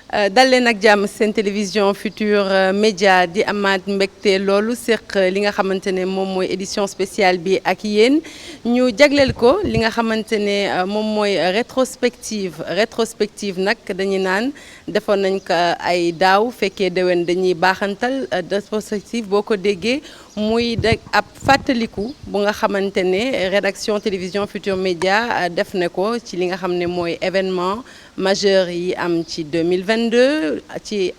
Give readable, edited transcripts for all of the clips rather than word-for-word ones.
dal leen ak jàmm seen télévision Futur Média di amaat mbégte loolu seq li nga xamante ne moom mooy édition spéciale bi ak yéen ñu jagleel ko li nga xamante ne moom mooy rétrospective nag dañuy naan defoon nañ ko ay daaw fekkee déwén dañuy baaxantal rétrospective boo ko déggee muy de ab fàttaliku bu nga xamante ne rédaction télévision Futur Média def na ko ci li nga xam ne mooy événement majeur yi am ci 2022 ci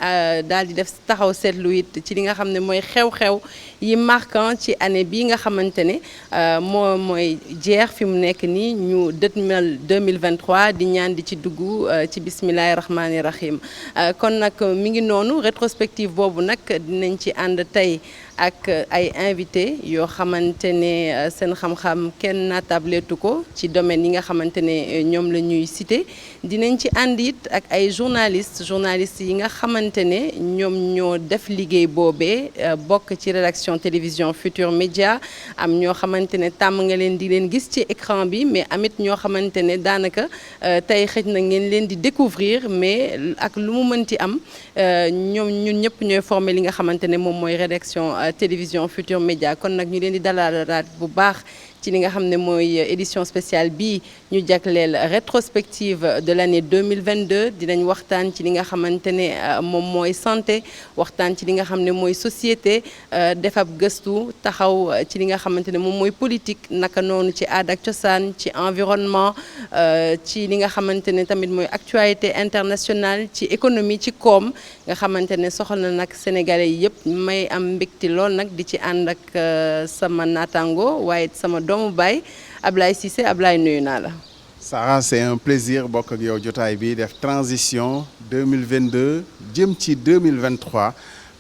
daal di def taxaw seetlu it ci li nga xam ne mooy xew-xew yi marquant ci année bi nga xamante ne mooy jeex fi mu nekk nii ñu dëtmal 2023 di ñaan di ci dugg ci bismillahi rahmaani rahim kon nag mi ngi noonu rétrospective boobu nag dinañ ci ànd tey ak ay invité yoo xamante ne seen xam-xam kenn naattableetu ko ci domaine yi nga xamante ne ñoom la ñuy cité dinañ ci ànd it ak ay journalistes yi nga xamante ne ñoom ñoo def liggéey boobee bokk ci rédaction télévision Futur Média am ñoo xamante ne tàmm nga leen di leen gis ci écran bi mais amit ñoo xamante ne daanaka tey xëj na ngeen leen di découvrir mais ak lu mu mënti am ñun ñëpp ñooy formé li nga xamante ne moom mooy rédaction télévision Futur Média kon nag ñu leen di dalalaat bu baax ci li nga xam ne mooy édition spéciale bii ñu jagleel rétrospective de l'année 2022 dinañ waxtaan ci li nga xamante ne moom mooy santé waxtaan ci li nga xam ne mooy société def ab gëstu taxaw ci li nga xamante ne moom mooy politique naka noonu ci aada ak cosaan ci environnement ci li nga xamante ne tamit mooy actualité internationale ci économie ci koom nga xamante ne soxla na nag sénégalais yëpp may am mbégte lool nag di ci ànd ak sama naataango waaye sama doomu baay Ablaye Cissé Ablaye nuyu naa la. Sarah, c'est un plaisir bokk ak yow jotaay bi def transition 2022 jëm ci 2023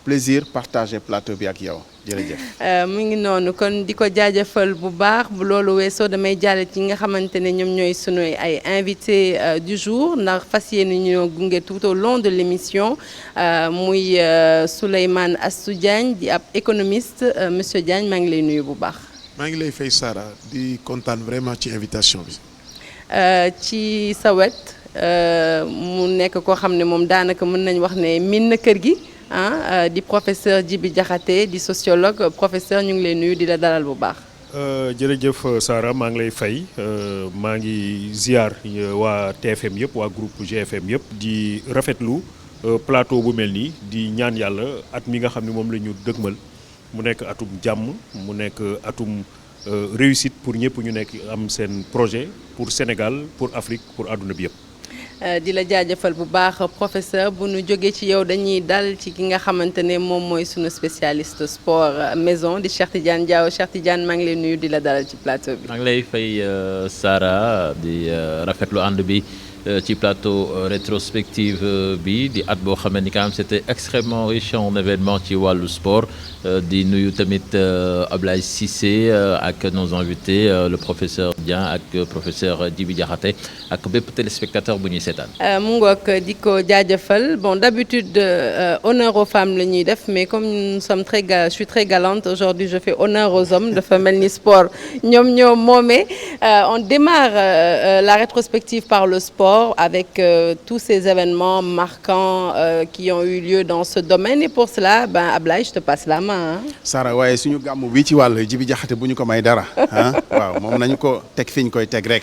plaisir partager plateau bi ak yow jërëjëf. mu ngi noonu kon di ko jaajëfal bu baax bu loolu weesoo damay jàll ci nga xamante ne ñoom ñooy sunu ay invité du jour ndax fas yéene ñoo gunge tout au long de l'émission muy Souleymane Astou Diagne di ab économiste monsieur Diagne maa ngi lay nuyu bu baax. maa ngi lay fay Sara di kontaan vraiment ci invitation bi. ci sa wet mu nekk koo xam ne moom daanaka mën nañ wax ne miin na kër gi di professeur Djibi Diakhaté di sociologue professeur ñu ngi lay nuyu di la dalal bu baax. jërëjëf Sara maa ngi lay fay maa ngi ziar waa TFM yëpp waa groupe GFM yëpp di rafetlu plateau bu mel nii di ñaan yàlla at mi nga xam ne moom la ñu dëgmal. mu nekk atum jàmm mu nekk atum réussite pour ñëpp ñu nekk am seen projet pour Sénégal pour Afrique pour àdduna bi yëpp. di la jaajëfal bu baax professeur bu nu jógee ci yow dañuy dal ci ki nga xamante ne moom mooy sunu spécialiste sport maison di Cheikh Tidiane Diaw Cheikh Tidiane maa ngi lay nuyu di la dalal ci plateau bi. maa ngi lay fay Sara di rafetlu ànd bi. ci plateau rétrospective bi di at boo xamante ni quand même c'était extrêmement riche en événements ci wàllu sport di nuyu tamit Ablaye Cissé ak nos invités le professeur Dieng ak professeur Djibi Diakhaté ak bépp téléspectateur bu ñuy seetaan. mu ngoog di ko jaajëfal bon d'habitude honneur aux femmes la ñuy def mais comme nous sommes je suis très galante aujourd'hui je fais honneur aux hommes dafa mel ni sport ñoom ñoo moomee on démarre la rétrospective par le sport. Avec tous ces événements marquants qui ont eu lieu dans ce domaine et pour cela Ablaye je te passe la main. Sara waaye suñu gàmmu bi ci wàll Djibi Diakhaté bu ñu ko may dara waaw moom nañu ko teg fi ñu koy teg rek.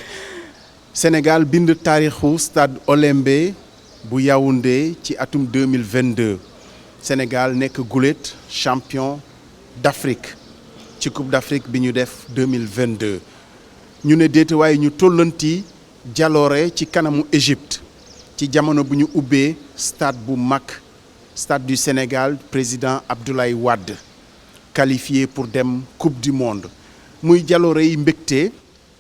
Sénégal bind taarixu stade Olembe bu Yaoundé ci atum 2022 Sénégal nekk gulet champion d'Afrique ci Coupe d'Afrique bi ñu def 2022 ñu ne déet waaye ñu tollanti. jaloore ci kanamu Égypte ci jamono bu ñu ubbee stade bu mag stade du Sénégal président Abdoulaye Wade qualifié pour dem coupe du monde muy jaloore yi mbégte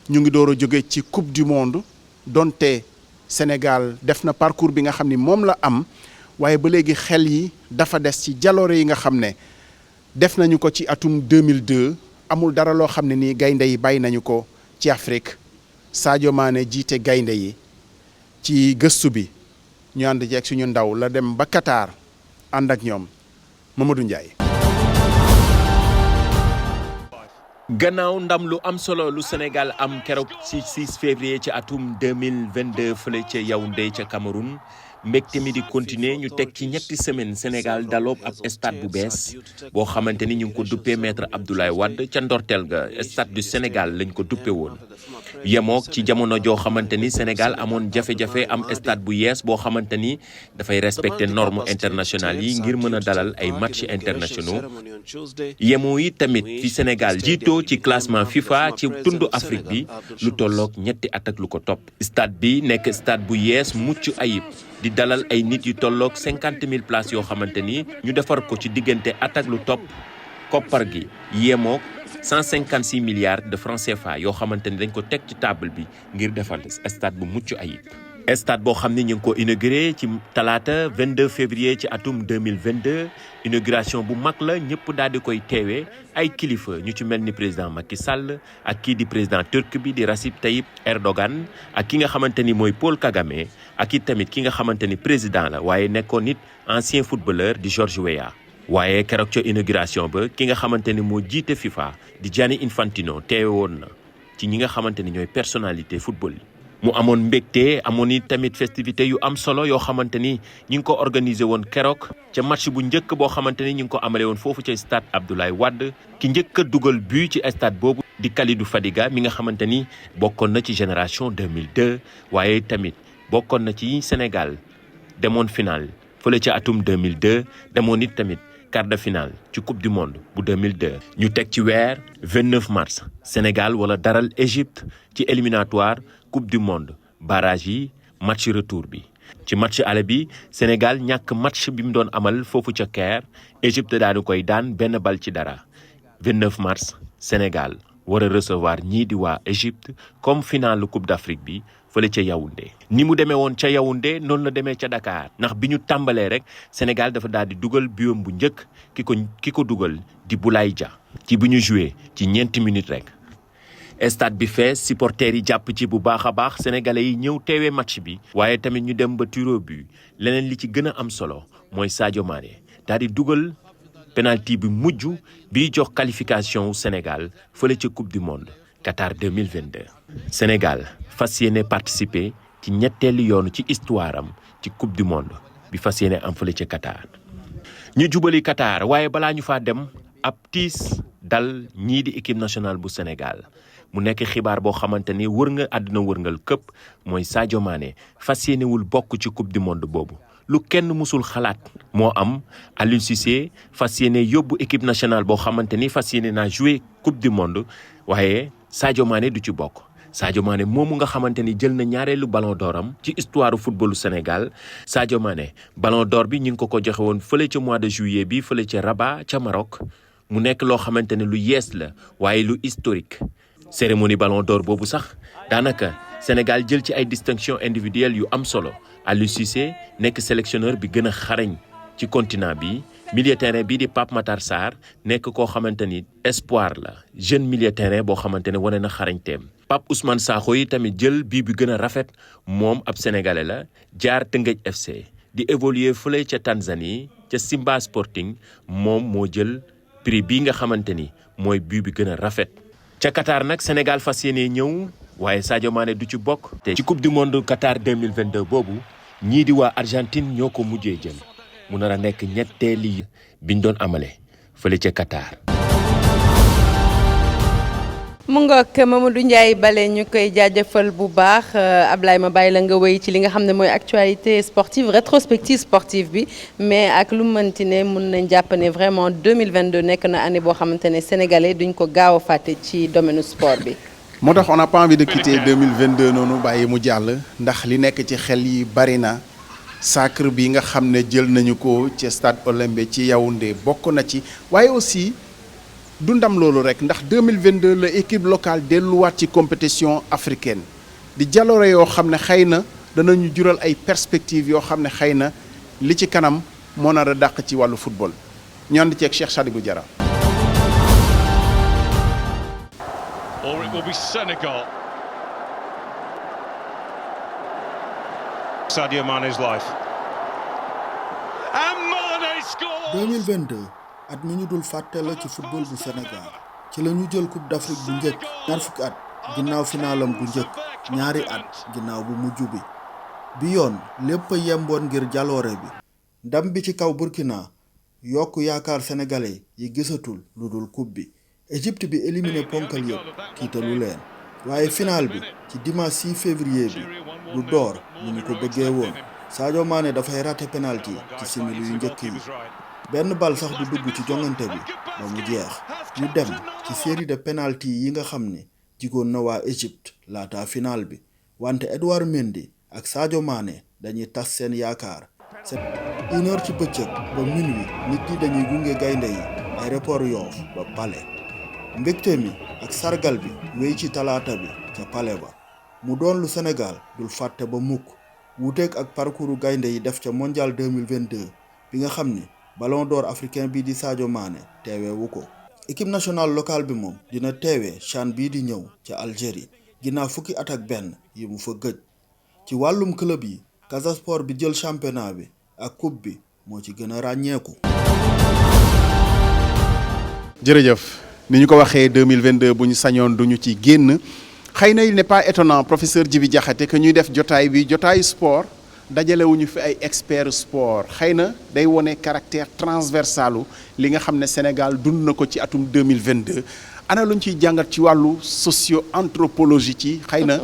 ñu ngi door a jóge ci coupe du monde donte Sénégal def na parcours bi nga xam ni moom la am waaye ba léegi xel yi dafa des ci jaloore yi nga xam ne def nañu ko ci atum 2002 amul dara loo xam ne nii gaynde yi bàyyi nañu ko ci Afrique Sadio Mané jiite gaynde yi ci gëstu bi ñu ànd jeeg suñu ndaw la dem ba Qatar ànd ak ñoom Mamadou Ndiaye. gannaaw ndam lu am solo lu Sénégal am keroog ci 6 février ci atum 2022 fële ca Yaoundé ca Cameroun mbégte mi di continuer ñu teg ci ñetti semaine Sénégal daloob ab stade bu bees boo xamante ni ñu ngi ko duppee maître Abdoulaye Wade ca ndorteel ga stade du Sénégal lañ ko duppe woon yemook ci jamono joo xamante ni Sénégal amoon jafe-jafe am stade bu yees boo xamante ni dafay respecter normes internationales yi ngir mën a dalal ay matchs internationaux yemoo yi tamit fi Sénégal jiitoo ci classement FIFA ci tundu Afrique bi lu tolloog ñetti at ak lu ko topp stade bi nekk stade bu yees mucc ayib di dalal ay nit yu tolloog 50,000 places yoo xamante ni ñu defar ko ci diggante at ak lu topp koppar gi yemook 156 milliards de francs CFA yoo xamante ni dañ ko teg ci table bi ngir defal stade bu mucc ayib. stade boo xam ni ñu ngi ko inauguré ci talaata 22 février ci atum 2022 inauguration bu mag la ñëpp daal di koy teewee ay kilifa ñu ci mel ni président Macky Sall ak kii di président turc bi di Recep Tayyip Erdogan ak ki nga xamante ni mooy Paul Kagame ak it tamit ki nga xamante ni président la waaye nekkoon nit ancien footballeur di George Weah. waaye keroog ca inauguration ba ki nga xamante ni moo jiite FIFA di Gianni Infantino teewe woon na ci ñi nga xamante ni ñooy personnalité football yi. mu amoon mbégte amoon it tamit festivité yu am solo yoo xamante ni ñi ngi ko organisé woon keroog ca match bu njëkk boo xamante ni ñi ngi ko amale woon foofu ca stade Abdoulaye Wade ki njëkk a dugal but ci stade boobu di Kalidou Fadiga mi nga xamante ni bokkoon na ci génération 2002 waaye tamit bokkoon na ci Sénégal demoon final fële ca atum 2002 demoon it tamit quart de finale ci coupe du monde bu 2002 ñu teg ci weer 29 mars Sénégal wala daral Égypte ci éliminatoire coupe du monde barrage yi match retour bi ci match aller bi Sénégal ñàkk match bi mu doon amal foofu ca Caire Égypte daal di koy daan benn bal ci dara 29 mars Sénégal war a recevoir ñii di waa Égypte comme finale coupe d'Afrique bi fële ca Yaoundé ni mu demee woon ca Yaoundé noonu la demee ca Dakar ndax bi ñu tàmbalee rek Sénégal dafa daal di dugal biom bu njëkk ki ko dugal di Boulaye Dia ci bi ñu joué ci 4 minutes rek stade bi fees supporters yi jàpp ci bu baax a baax sénégalais yi ñëw teewee match bi waaye tamit ñu dem ba tir au but leneen li ci gën a am solo mooy Sadio Mané daal di dugal penalty bi mujj bi jox qualification wu Sénégal fële ca coupe du monde Qatar 2022 Sénégal fas yéene participer ci ñetteelu yoonu ci histoire am ci coupe du monde bi fas yéene am fële ca Qatar ñu jubali Qatar waaye balaa ñu faa dem ab tiis dal ñii di équipe nationale bu Sénégal mu nekk xibaar boo xamante ni wër nga àdduna wërngal këpp mooy Sadio Mané fas yéenewul bokk ci coupe du monde boobu lu kenn musul xalaat moo am Aliou Cissé fas yéene yóbbu équipe nationale boo xamante ni fas yéene naa jouer coupe du monde waaye Sadio Mané du ci bokk Sadio Mané moomu nga xamante ni jël na ñaareelu ballon d'or am ci histoire footballu Sénégal Sadio Mané ballon d'or bi ñu ngi ko joxe woon fële ca mois de juillet bi fële ca Rabat ca Maroc mu nekk loo xamante ne lu yees la waaye lu historique cérémonie ballon d'or boobu sax daanaka Sénégal jël ci ay distinction individuelle yu am solo Aliou Cissé nekk sélectionneur bi gën a xarañ ci continent bi milieu terrain bii di Pape Matar Sarr nekk koo xamante ni espoir la jeune milieu terrain boo xamante ne wane na xarañteem Pape Ousmane Sakho yi tamit jël bii bi gën a rafet moom ab sénégalais la jaar Teungueth FC di évoluer fële ca Tanzanie ca Simba Sporting moom moo jël prix bii nga xamante ni mooy bii bi gën a rafet ca Qatar nag Sénégal fas yéene ñëw waaye Sadio Mané du ci bokk te ci coupe du monde Qatar 2022 boobu ñii di waa Argentine ñoo ko mujjee jël mu nar a nekk ñetteeli biñ doon amale fële ca Qatar. mu ngoog Mamadou Ndiaye Bale ñu koy jaajëfal bu baax Ablaye ma bàyyi la nga wéy ci li nga xam ne mooy actualité sportive rétrospective sportive bi mais ak lu mënti ne mun nañ jàpp ne vraiment 2022 nekk na année boo xamante ne sénégalais duñ ko gaaw a fàtte ci domaine sport bi. moo tax on n'a pas envie de quitter 2022 noonu bàyyi mu jàll ndax li nekk ci xel yi bari na sacre bi nga xam ne jël nañu ko ci stade Olembe ci Yaoundé bokk na ci waaye aussi. du ndam loolu rek ndax 2022 la équipe locale delluwaat ci compétition africaine di jaloore yoo xam ne xëy na danañu jural ay perspectives yoo xam ne xëy na li ci kanam moo nar a dàq ci wàllu football ñu ànd ceeg Cheikh Sadibou Diarra. Or it will be Senegal. Sadio Mané's life. And Mané scores. 2022. at mi ñu dul fàtte la ci football bu Sénégal ci la ñu jël coupe d'Afrique bu njëkk ñaar fukki at ginnaaw finalam bu njëkk ñaari at ginnaaw bu mujj bi bi yoon lépp a yemboon ngir jaloore bi ndam bi ci kaw Burkina yokk yaakaar sénégalais yi gisatul lu dul coupe bi Égypte bi éliminé ponkal yëpp tiitalu leen waaye final bi ci dimanche 6 février bi du door ni ñu ko bëggee woon Sadio Mané dafay raté penalty ci simili yu njëkk yi benn bal sax du dugg ci jongante bi ba mu jeex ñu dem ci série de penalty yi nga xam ne jigoon na waa Égypte laata final bi wante Edouard Mendy ak Sadio Mané dañuy tas seen yaakaar. c'est 1h ci bëccëg ba minuit nit ñi dañuy gunge gaynde yi aéroport Yoff ba Palais mbégte mi ak sargal bi wéy ci talaata bi ca Palais ba mu doon lu Sénégal dul fàtte ba mukk wuuteeg ak parcours gaynde yi def ca mondial 2022 bi nga xam ni ballon d'or africain bii di Sadio Mané teeweewu ko. équipe nationale locale bi moom dina teewee CHAN bii di ñëw ca Algérie ginnaaw fukki at ak benn yi mu fa gëj ci wàllum club yi Casa Sport bi jël championnat bi ak coupe bi moo ci gën a ràññeeku. jërëjëf ni ñu ko waxee 2022 bu ñu sañoon duñu ci génn xëy na il n'est pas étonnant professeur Djibi Diakhaté que ñuy def jotaay bi jotaayu sport dajalewuñu fi ay experts sport xëy na day wone caractère transversalu li nga xam ne Sénégal dund na ko ci atum 2022 ana luñ ciy jàngat ci wàllu socio-anthropologie ci xëy na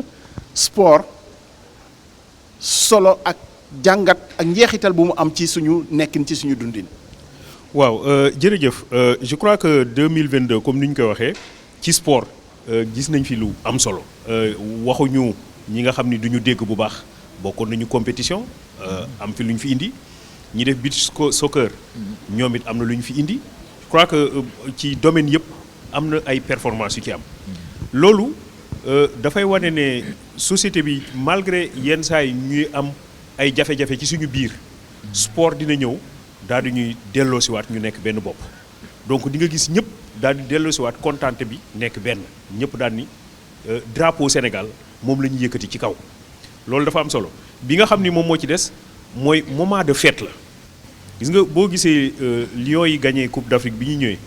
sport solo ak jàngat ak njeexital bu mu am ci suñu nekkin ci suñu dundin. waaw jërëjëf je crois que 2022 comme ni ñu ko waxee ci sport gis nañ fi lu am solo waxuñu ñi nga xam ni duñu dégg bu baax bokkoon nañu compétition am fi lu ñu fi indi ñi def beach soccer ñoom it am na lu ñu fi indi je crois que ci domaine yëpp am na ay performances yu ci am loolu dafay wane ne société bi malgré yenn saa yi ñuy am ay jafe-jafe ci suñu biir sport dina ñëw daal di ñuy delloosiwaat ñu nekk benn bopp donc di nga gis ñëpp daal di delloosiwaat kontante bi nekk benn ñëpp daal ni drapeau Sénégal moom la ñuy yëkkati ci kaw loolu dafa am solo bi nga xam ni moom moo ci des mooy moment de fête la gis nga boo gisee Lions yi gagné Coupe d'Afrique bi ñu ñëwee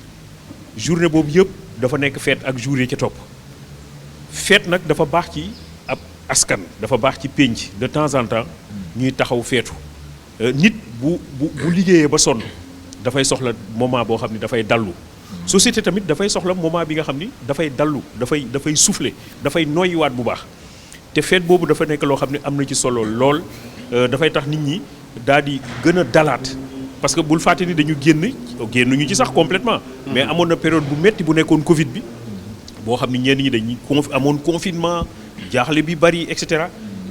journée boobu yëpp dafa nekk fête ak jour yi ca topp fête nag dafa baax ci ab askan dafa baax ci pénc de temps en temps ñuy taxaw feetu nit bu liggéeyee ba sonn dafay soxla moment boo xam ni dafay dallu société tamit dafay soxla moment bi nga xam ni dafay dallu dafay souffler dafay noyyiwaat bu baax te fête boobu dafa nekk loo xam ne am na ci solo lool dafay tax nit ñi daal di gën a dalaat parce que bul fàtte ni dañu génnuñu ci sax complètement mais amoon na période bu metti bu nekkoon Covid bi boo xam ni ñenn ñi dañuy amoon confinement jaaxle bi bari et cetera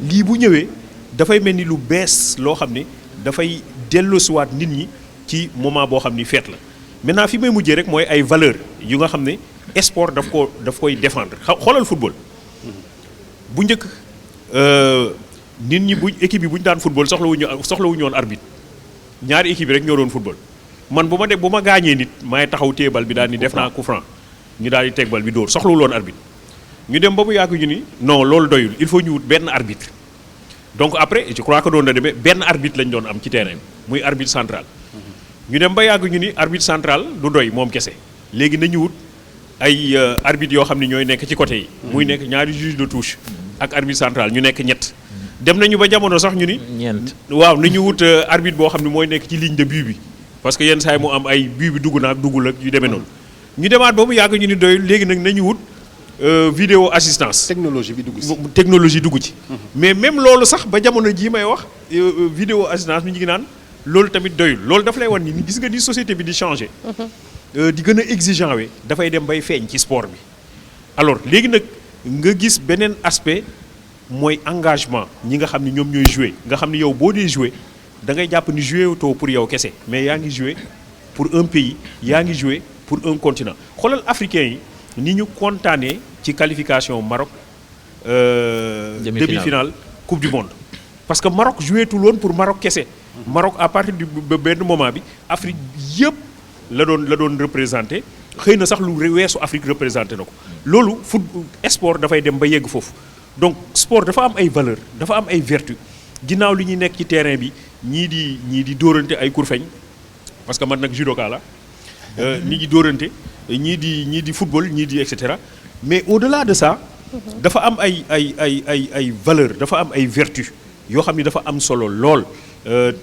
lii bu ñëwee dafay mel ni lu bees loo xam ne dafay delloosiwaat nit ñi ci moment boo xam ni fête la maintenant fi may mujjee rek mooy ay valeurs yu nga xam ne sport daf koy défendre xoolal football bu njëkk nit ñi équipe bi bu ñu daan football soxlawuñu woon arbitre ñaari équipe yi rek ñoo doon football man bu ma gaañee nit maay taxaw téye bal bi daal ni def naa coup franc ñu daal di teg bal bi dóor soxlawul woon arbitre ñu dem ba mu yàgg ñu ni non loolu doyul il faut ñu wut benn arbitre donc après je crois que doon na demee benn arbitre lañ doon am ci terrain muy arbitre central ñu dem ba yàgg ñu ni arbitre central du doy moom kese léegi nañu wut ay arbitre yoo xam ne ñooy nekk ci côté yi muy nekk ñaari juge de touche ak arbitre central ñu nekk ñett dem nañu ba jamono sax ñu ni ñeent waaw nañu wut arbitre boo xam ne mooy nekk ci ligne de but bi parce que yenn saa yi mu am ay but bi dugg na ak duggul ak yu demee noonu ñu demaat ba mu yàgg ñu ni doy léegi nag nañu wut vidéo assistance technologie bi dugg ci mais même loolu sax ba jamono jii may wax vidéo assistance mi ñu ngi naan loolu tamit doyul loolu daf lay wan ni gis nga ni société bi di changer di gën a exigeant we dafay dem bay feeñ ci sport bi alors léegi nag nga gis beneen aspect mooy engagement ñi nga xam ni ñoom ñooy jouer nga xam ni yow boo dee jouer da ngay jàpp ni jouer too pour yow kese mais yaa ngi jouer pour un pays yaa ngi jouer pour un continent xoolal africain yi ni ñu kontaanee ci qualification Maroc demi-finale coupe du monde parce que Maroc joué tul woon pour Maroc kese Maroc à partir du benn moment bi Afrique yëpp la doon représenté xëy na sax lu weesu Afrique représenté na ko loolu sport dafay dem ba yegg foofu donc sport dafa am ay valeur dafa am ay vertu ginnaaw li ñuy nekk ci terrain bi ñii di dóorante ay kurfeñ parce que man nag judoka la ñii di dóorante ñii di football ñii di et cetera mais au-delà de ça dafa am ay valeur dafa am ay vertu yoo xam ni dafa am solo lool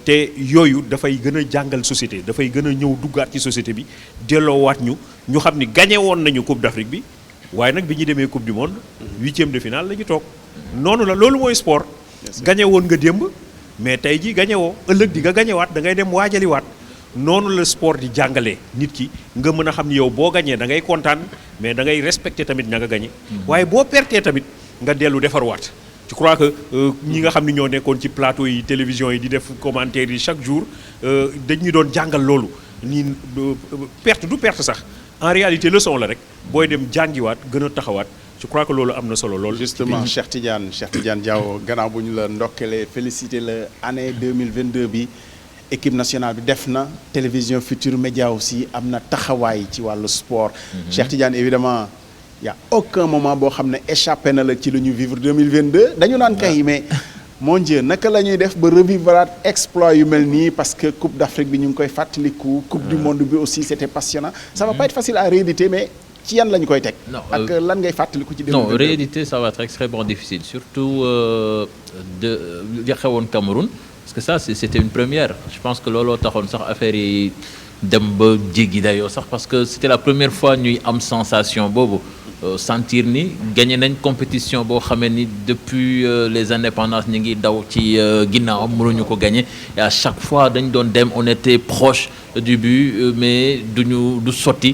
te yooyu dafay gën a jàngal société dafay gën a ñëw duggaat ci société bi delloowaat ñu xam ni gagné woon nañu Coupe d'Afrique bi waaye nag bi ñu demee Coupe du Monde 8e de finale la ñu toog noonu la loolu mooy sport gagné woon nga démb mais tey ji gagné woo ëllëg di nga gagné waat da ngay dem waajaliwaat noonu la sport di jàngalee nit ki nga mën a xam ni yow boo gagné da ngay kontaan mais da ngay respecté tamit ña nga gagné waaye boo pertee tamit nga dellu defarwaat je crois que ñi nga xam ni ñoo nekkoon ci plateau yi télévision yi di def commentaire yi chaque jour dañu doon jàngal loolu ni perte du perte sax en réalité leçon la rek booy dem jàngiwaat gën a taxawaat je crois que loolu am na solo lool. justement Cheikh Tidiane Diaw gannaaw bu ñu la ndokkelee félicité la année 2022 bi équipe nationale bi def na télévision Futurs Médias aussi am na taxawaay ci wàllu sport. Cheikh Tidiane évidemment y a aucun moment boo xam ne échappé na la ci lu ñu vivre 2022 dañu naan kay mais mon Dieu naka la ñuy def ba revivraat exploit yu mel nii parce que Coupe d'Afrique bi ñu ngi koy fàttaliku. Coupe du monde bi aussi c'était passionnant. Ça va pas être facile à rééditer mais ci yan la ñu koy teg. ak lan ngay fàttaliku ci. non rééditer ça va être extrêmement difficile surtout li xewoon Cameroun parce que ça c'était une première je pense que looloo taxoon sax affaire yi dem ba jéggi dayoo sax parce que c'était la première fois ñuy am sensation boobu. sentir ni gagné nañ compétition boo xamee ni depuis les indépendances ñu ngi daw ci ginnaawam mënuñu ko gagné et à chaque fois dañ doon dem on était proche du but mais du sotti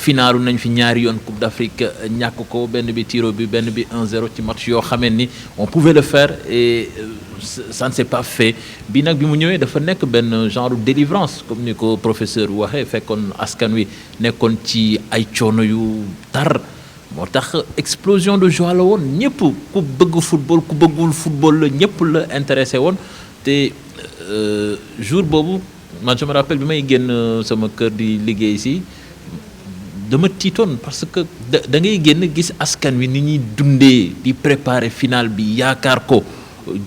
finaalu nañ fi ñaari yoon Coupe d'Afrique ñàkk ko benn bi tiro bi benn bi 1-0 ci match yoo xamee ni on pouvait le faire et ça ne s'est pas fait bi nag bi mu ñëwee dafa nekk benn genre délivrance comme ni ko professeur waxee fekkoon askan wi nekkoon ci ay coono yu tar moo tax explosion de joie la woon ñëpp ku bëgg football ku bëggul football la ñëpp la intéressé woon te jour boobu man je me rappelle bi may génn sama kër di liggéey si dama tiitoon parce que da ngay génn gis askan wi ni ñuy dundee di préparer finale bi yaakaar ko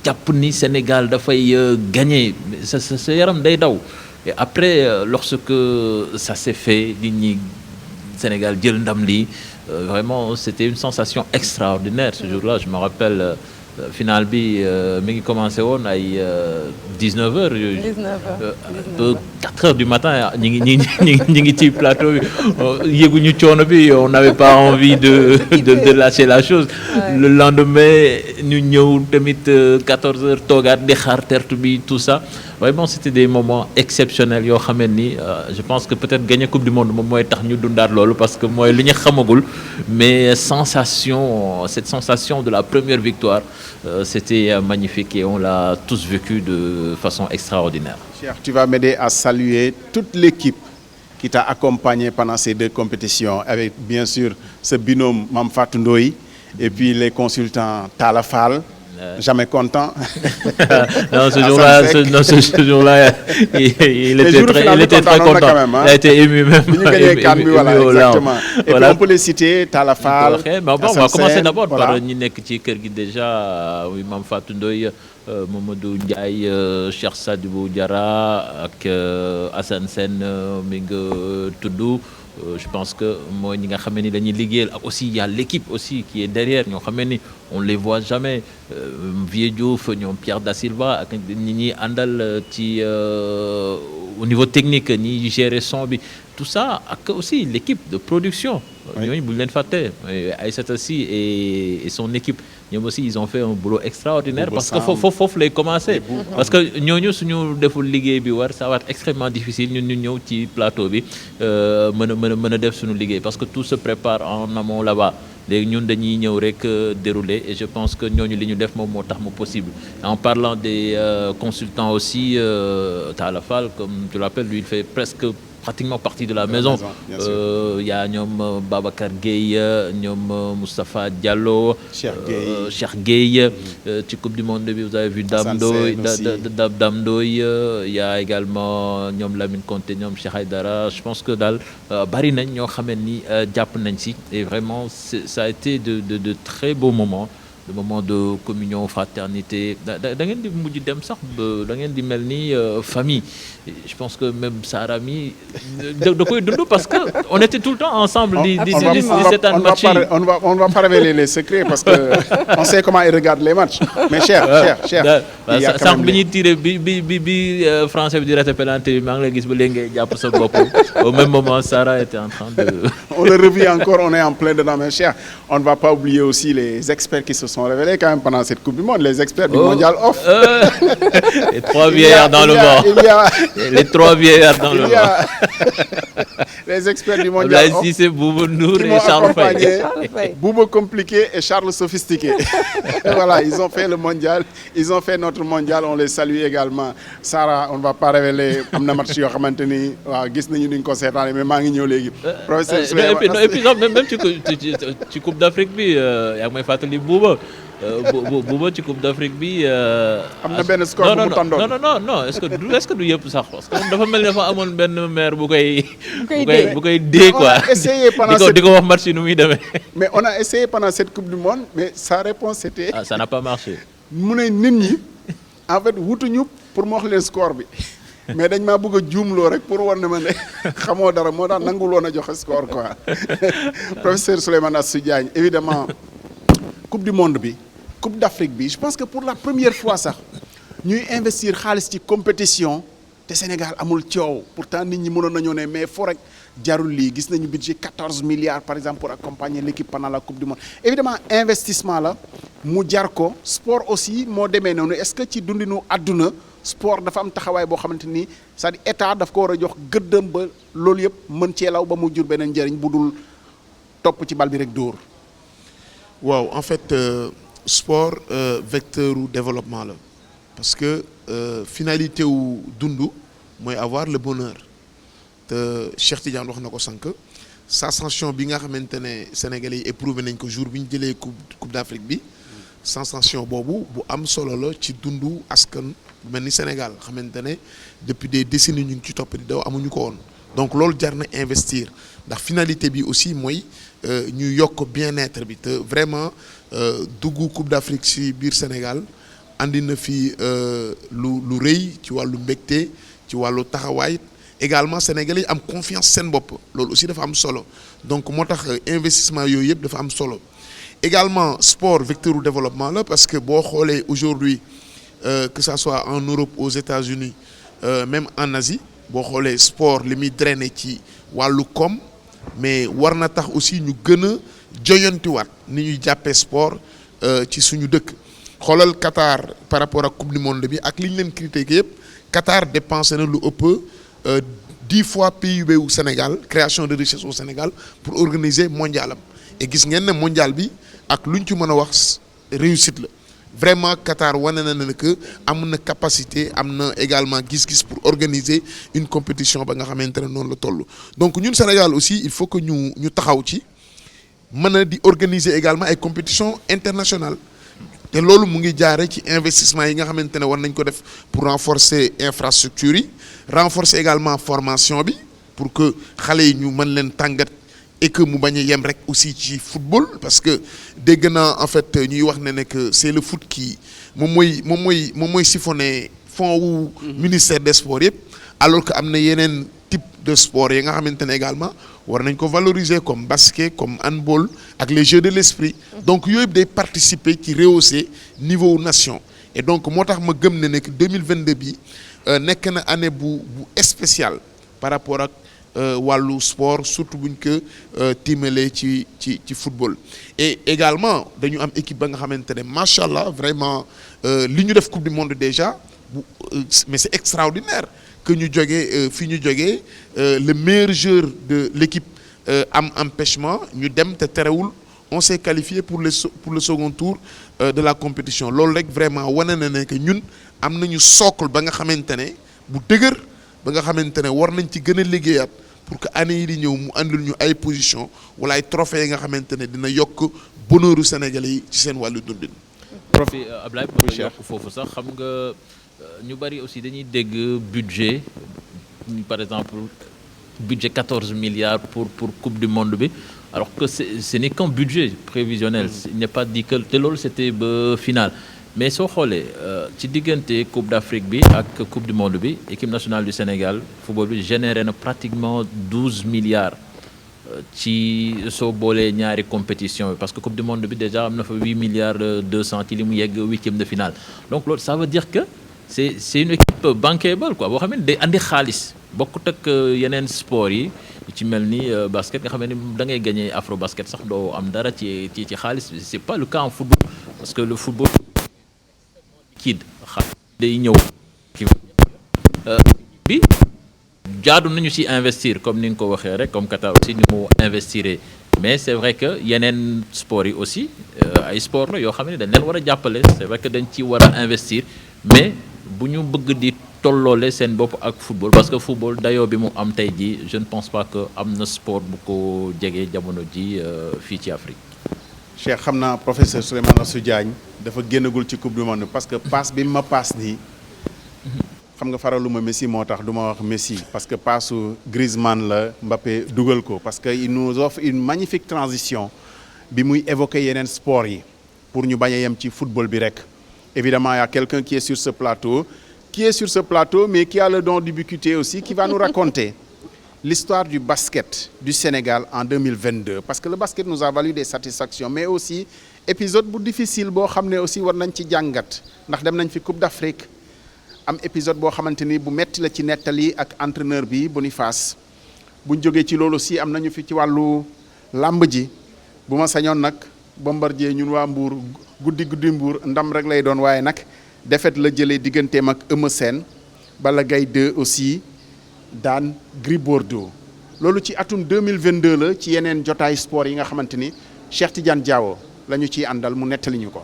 jàpp ni Sénégal dafay gagner sa yaram day daw et après lorsque ça s'est fait nit ñi Sénégal jël ndam lii vraiment c'était une sensation extraordinaire ce jour-là je me rappelle finale bi mi ngi commencé woon ay 19 heures yooyu 4 heures du matin ñi ngi ci plateau bi yéguñu coono bi on n'avait pas envie de lâcher la chose le lendemain ñu ñëw tamit 14 heures toogaat di xaar tertu bi tout ça vraiment c'était des moments exceptionnels yoo xam ni je pense que peut-être gagner Coupe du Monde moom mooy tax ñu dundaat loolu parce que mooy li ñu xamagul mais cette sensation de la première victoire c'était magnifique et on l'a tous vécu de façon extraordinaire. Cheikh, tu vas m'aider à saluer toute l'équipe qui t'a accompagné pendant ces 2 compétitions avec bien sûr ce binôme Mame Fatou Ndoye et puis les consultants Talla Fall. Jamais content. Non, ce jour-là, il était très content. Quand même, hein? Il a été ému même. Exactement. Et puis on peut les citer, Talla Fall. Okay, bon, on va commencer d'abord par ñi nekk ci kër gi déjà Mame Fatou Ndoye, Mamadou Ndiaye, Cheikh Sadibou Diarra ak Assane Sène mi nga tudd. Je pense que mooy ñi nga xam ni dañuy liggéeyal ak aussi il y a l'équipe aussi qui est derrière ñoo xam ni on les voit jamais Vieux Diouf ñoom Pierre Da Silva ak ñi ñuy àndal ci au niveau technique ñi gérer son bi tout ça ak aussi l'équipe de production ñooñu bu ñu leen fàtte Aïssata Sy et son équipe ñoom aussi ils ont fait un boulot extraordinaire parce que foofu lay commencer parce que ñooñu suñu deful liggéey bi war ça va être extrêmement difficile ñun ñu ñëw ci plateau bi mën a def suñu liggéey parce que tout se prépare en amont là-bas léegi ñun dañuy ñëw rek dérouler et je pense que ñooñu li ñu def moom moo tax mu possible en parlant des consultants aussi Talla Fall comme tu l'appelles lui il fait presque pratiquement partie de la maison. Il y a ñoom Babacar Gueye ñoom Moustapha Diallo Cheikh Gueye ci Coupe du Monde bi vous avez vu Dame Ndoye il y a également ñoom Lamine Conté ñoom Cheikh Aïdara je pense que daal bari nañ ñoo xamee ni jàpp nañ si et vraiment ça a été de très beaux moments le moment de communion fraternité da ngeen di mujj dem sax da ngeen di mel ni famille. Je pense que même Sara mi da koy dund parce que on était tout le temps ensemble. di seetaan match yi. On va pas révéler les secrets parce que on sait comment ils regardent les matchs. Mais cher. Il y a quand même bi ñuy tiré bi français bi di raté penalty bi maa ngi lay gis ba léegi ngay jàpp sa bopp. Au même moment Sara était en train de. On le revit encore, on est en plein dedans, mes chers. On ne va pas oublier aussi les experts qui se sont révélés quand même pendant cette Coupe du Monde, les experts du mondial off. Les 3 vieillards dans le vent. Les 3 vieillards dans le vent. Les experts du mondial off. Cissé, Bouba Ndour et Charles Faye. Bouba compliqué et Charles sophistiqué. Voilà, ils ont fait le mondial, ils ont fait notre mondial, on les salue également. Sarah, on ne va pas révéler am na match yoo xamante ni waaw gis nañu ni ñu ko seetaane mais maa ngi ñëw léegi. Professeur et puis même ci Coupe d'Afrique bi yaa ngi may fàttali Bouba ci Coupe d'Afrique bi. am na benn score bu mu tàndoon non est-ce que du yëpp sax parce que dafa mel ni dafa amoon benn maire bu koy dee quoi. On a essayé pendant di ko wax match yi nu muy demee. Mais on a essayé pendant cette Coupe du Monde mais sa réponse c'était. Ça n'a pas marché. mu ne nit ñi en fait wutuñu pour mu wax leen score bi. mais dañ maa bëgg a juumloo rek pour war na ma ne xamoo dara moo tax nangul woon a joxe score quoi. Professeur Souleymane Astou Diagne évidemment Coupe du Monde bi Coupe d'Afrique bi je pense que pour la première fois sax ñuy investir xaalis ci compétition te Sénégal amul coow pourtant nit ñi mënoon nañoo ne mais foo rek jarul lii gis nañu budget 14 milliards par exemple pour accompagner l'équipe pendant la Coupe du Monde évidemment investissement la mu jar ko sport aussi moo demee noonu est-ce que ci dundinu àdduna sport dafa am taxawaay boo xamante ni c'est-à-dire état daf ko war a jox gëddëm ba loolu yëpp mën cee law ba mu jur beneen njëriñ bu dul topp ci bal bi rek dóor. waaw en fait sport vecteur u développement la parce que finalité wu dund mooy avoir le bonheur te Cheikh Tidiane wax na ko sànq sensation bi nga xamante ne Sénégalais yi éprouvé nañ ko jour bi ñu jëlee coupe d'Afrique bi sensation boobu bu am solo la ci dundu askan bu mel ni Sénégal xamante ne depuis des décennies ñu ngi ci topp di daw amuñu ko woon donc loolu jar na investir ndax finalité bi aussi mooy ñu yokk bien-être bi te vraiment dugg coupe d'Afrique ci biir Sénégal andi na fi lu rëy ci wàllu mbégte ci wàllu taxawaay également Sénégalais yi am confiance seen bopp loolu aussi dafa am solo donc moo tax investissement yooyu yëpp dafa am solo également sport vecteur du développement la parce que boo xoolee aujourd'hui que ça soit en Europe aux États-Unis même en Asie boo xoolee sport li muy drainer ci wàllu koom mais war na tax aussi ñu gën a joyantiwaat ni ñuy jàppee sport ci suñu dëkk xoolal Qatar par rapport ak coupe du monde bi ak li ñu leen critiqué yëpp Qatar dépensé na lu ëpp 10 fois PIB wu Sénégal création de richesse au Sénégal pour organiser mondialam et gis ngeen ne mondial bi ak lu ñu ci mën a wax réussite la vraiment Qatar wane na ne que am na capacité am na également gis-gis pour organiser une compétition ba nga xamante ne noonu la toll donc ñun Sénégal aussi il faut que ñu taxaw ci mën a di organiser également ay compétitions internationales te loolu mu ngi jaare ci investissement yi nga xamante ne war nañ ko def pour renforcer infrastructure yi renforcer également formation bi pour que xale yi ñu mën leen tàngat et que mu bañ a yem rek aussi ci football parce que dégg naa en fait ñuy wax ne que c'est le foot qui moom mooy siphonner fonds wu ministère des sports yëpp alors que am na yeneen type de sport yi nga xamante ne également war nañ ko valoriser comme basket comme handball ak les jeux de l'esprit donc yooyu day participer ci rehausser niveau nation et donc moo tax ma gëm ne que 2022 bi nekk na année bu spéciale par rapport ak wàllu sport surtout buñ ko tiimalee ci football et également dañu am équipe ba nga xamante ne macha allah vraiment li ñu def coupe du monde déjà mais c'est extraordinaire que ñu jógee fi ñu jógee le meilleur joueur de l'équipe am empêchement ñu dem te terewul on s'est qualifié pour le second tour de la compétition loolu rek vraiment wane na ne que ñun am nañu socle ba nga xamante ne bu dëgër ba nga xamante ne war nañ ci gën a liggéeyaat pour que année yi di ñëw mu andil ñu ay position wala ay trophées yi nga xamante ne dina yokk bonheuru Sénégalais yi ci seen wàllu dundin. Profi Ablaye pour nga yokk foofu sax xam nga ñu bari aussi dañuy dégg budget par exemple budget 14 milliards pour coupe du monde bi alors que ce n'est qu'un budget prévisionnel. Il n'est pas dit que te loolu c'était ba final. Mais soo xoolee ci diggante Coupe d'Afrique bi ak Coupe du Monde bi équipe nationale du Sénégal football bi généré na pratiquement 12 milliards ci soo boolee ñaari compétition bi parce que Coupe du Monde bi déjà am na fa 8 milliards 200 ci li mu yegg huitième de finale. Donc loolu ça veut dire que c'est une équipe bankable quoi boo xam ne day andi xaalis bokkut ak yeneen sport yi ci mel ni basket nga xam ne da ngay gagner afro basket sax doo am dara ci xaalis. C'est pas le cas en football parce que le football liquide xaalis day ñëw bi jaadu nañu ci investir comme ni nga ko waxee rek comme Qatar aussi ni mu investir mais c'est vrai que yeneen sport yi aussi ay sport la yoo xam ne dañ leen war a jàppale c'est vrai que dañ ci war a investir mais bu ñu bëgg di tolloole seen bopp ak football parce que football dayoo bi mu am tey jii je ne pense pas que am na sport bu ko jegee jamono ji fii ci Afrique. Cheikh xam naa professeur Souleymane Assou Diagne dafa génnagul ci coupe du monde parce que passe bi ma passe nii xam nga faraluma Messi moo tax du ma wax Messi parce que passu Griezmann la Mbappé dugal ko parce que il nous offre une magnifique transition bi muy évoquer yeneen sport yi pour ñu bañ a yem ci football bi rek. Évidemment, il y a quelqu'un qui est sur ce plateau, mais qui a le don d'ubiquité aussi, qui va nous raconter l'histoire du basket du Sénégal en 2022. Parce que le basket nous a valu des satisfactions, mais aussi épisode bu difficile boo xam ne aussi war nañ ci jàngat ndax dem nañ fi Coupe d'Afrique am épisode boo xamante ni bu metti la ci nettali ak entraîneur bi Boniface buñ jógee ci loolu aussi am nañu fi ci wàllu làmb ji bu ma sañoon nag Bombardier ñun waa Mbour guddi Mbour ndam rek lay doon waaye nag défaite la jëlee digganteem ak Eumeu Sène Balla Gaye 2 aussi daan Gris Bordeaux loolu ci atum 2022 la ci yeneen jotaay sport yi nga xamante ni Cheikh Tidiane Diawo la ñu ciy àndal mu nettali ñu ko.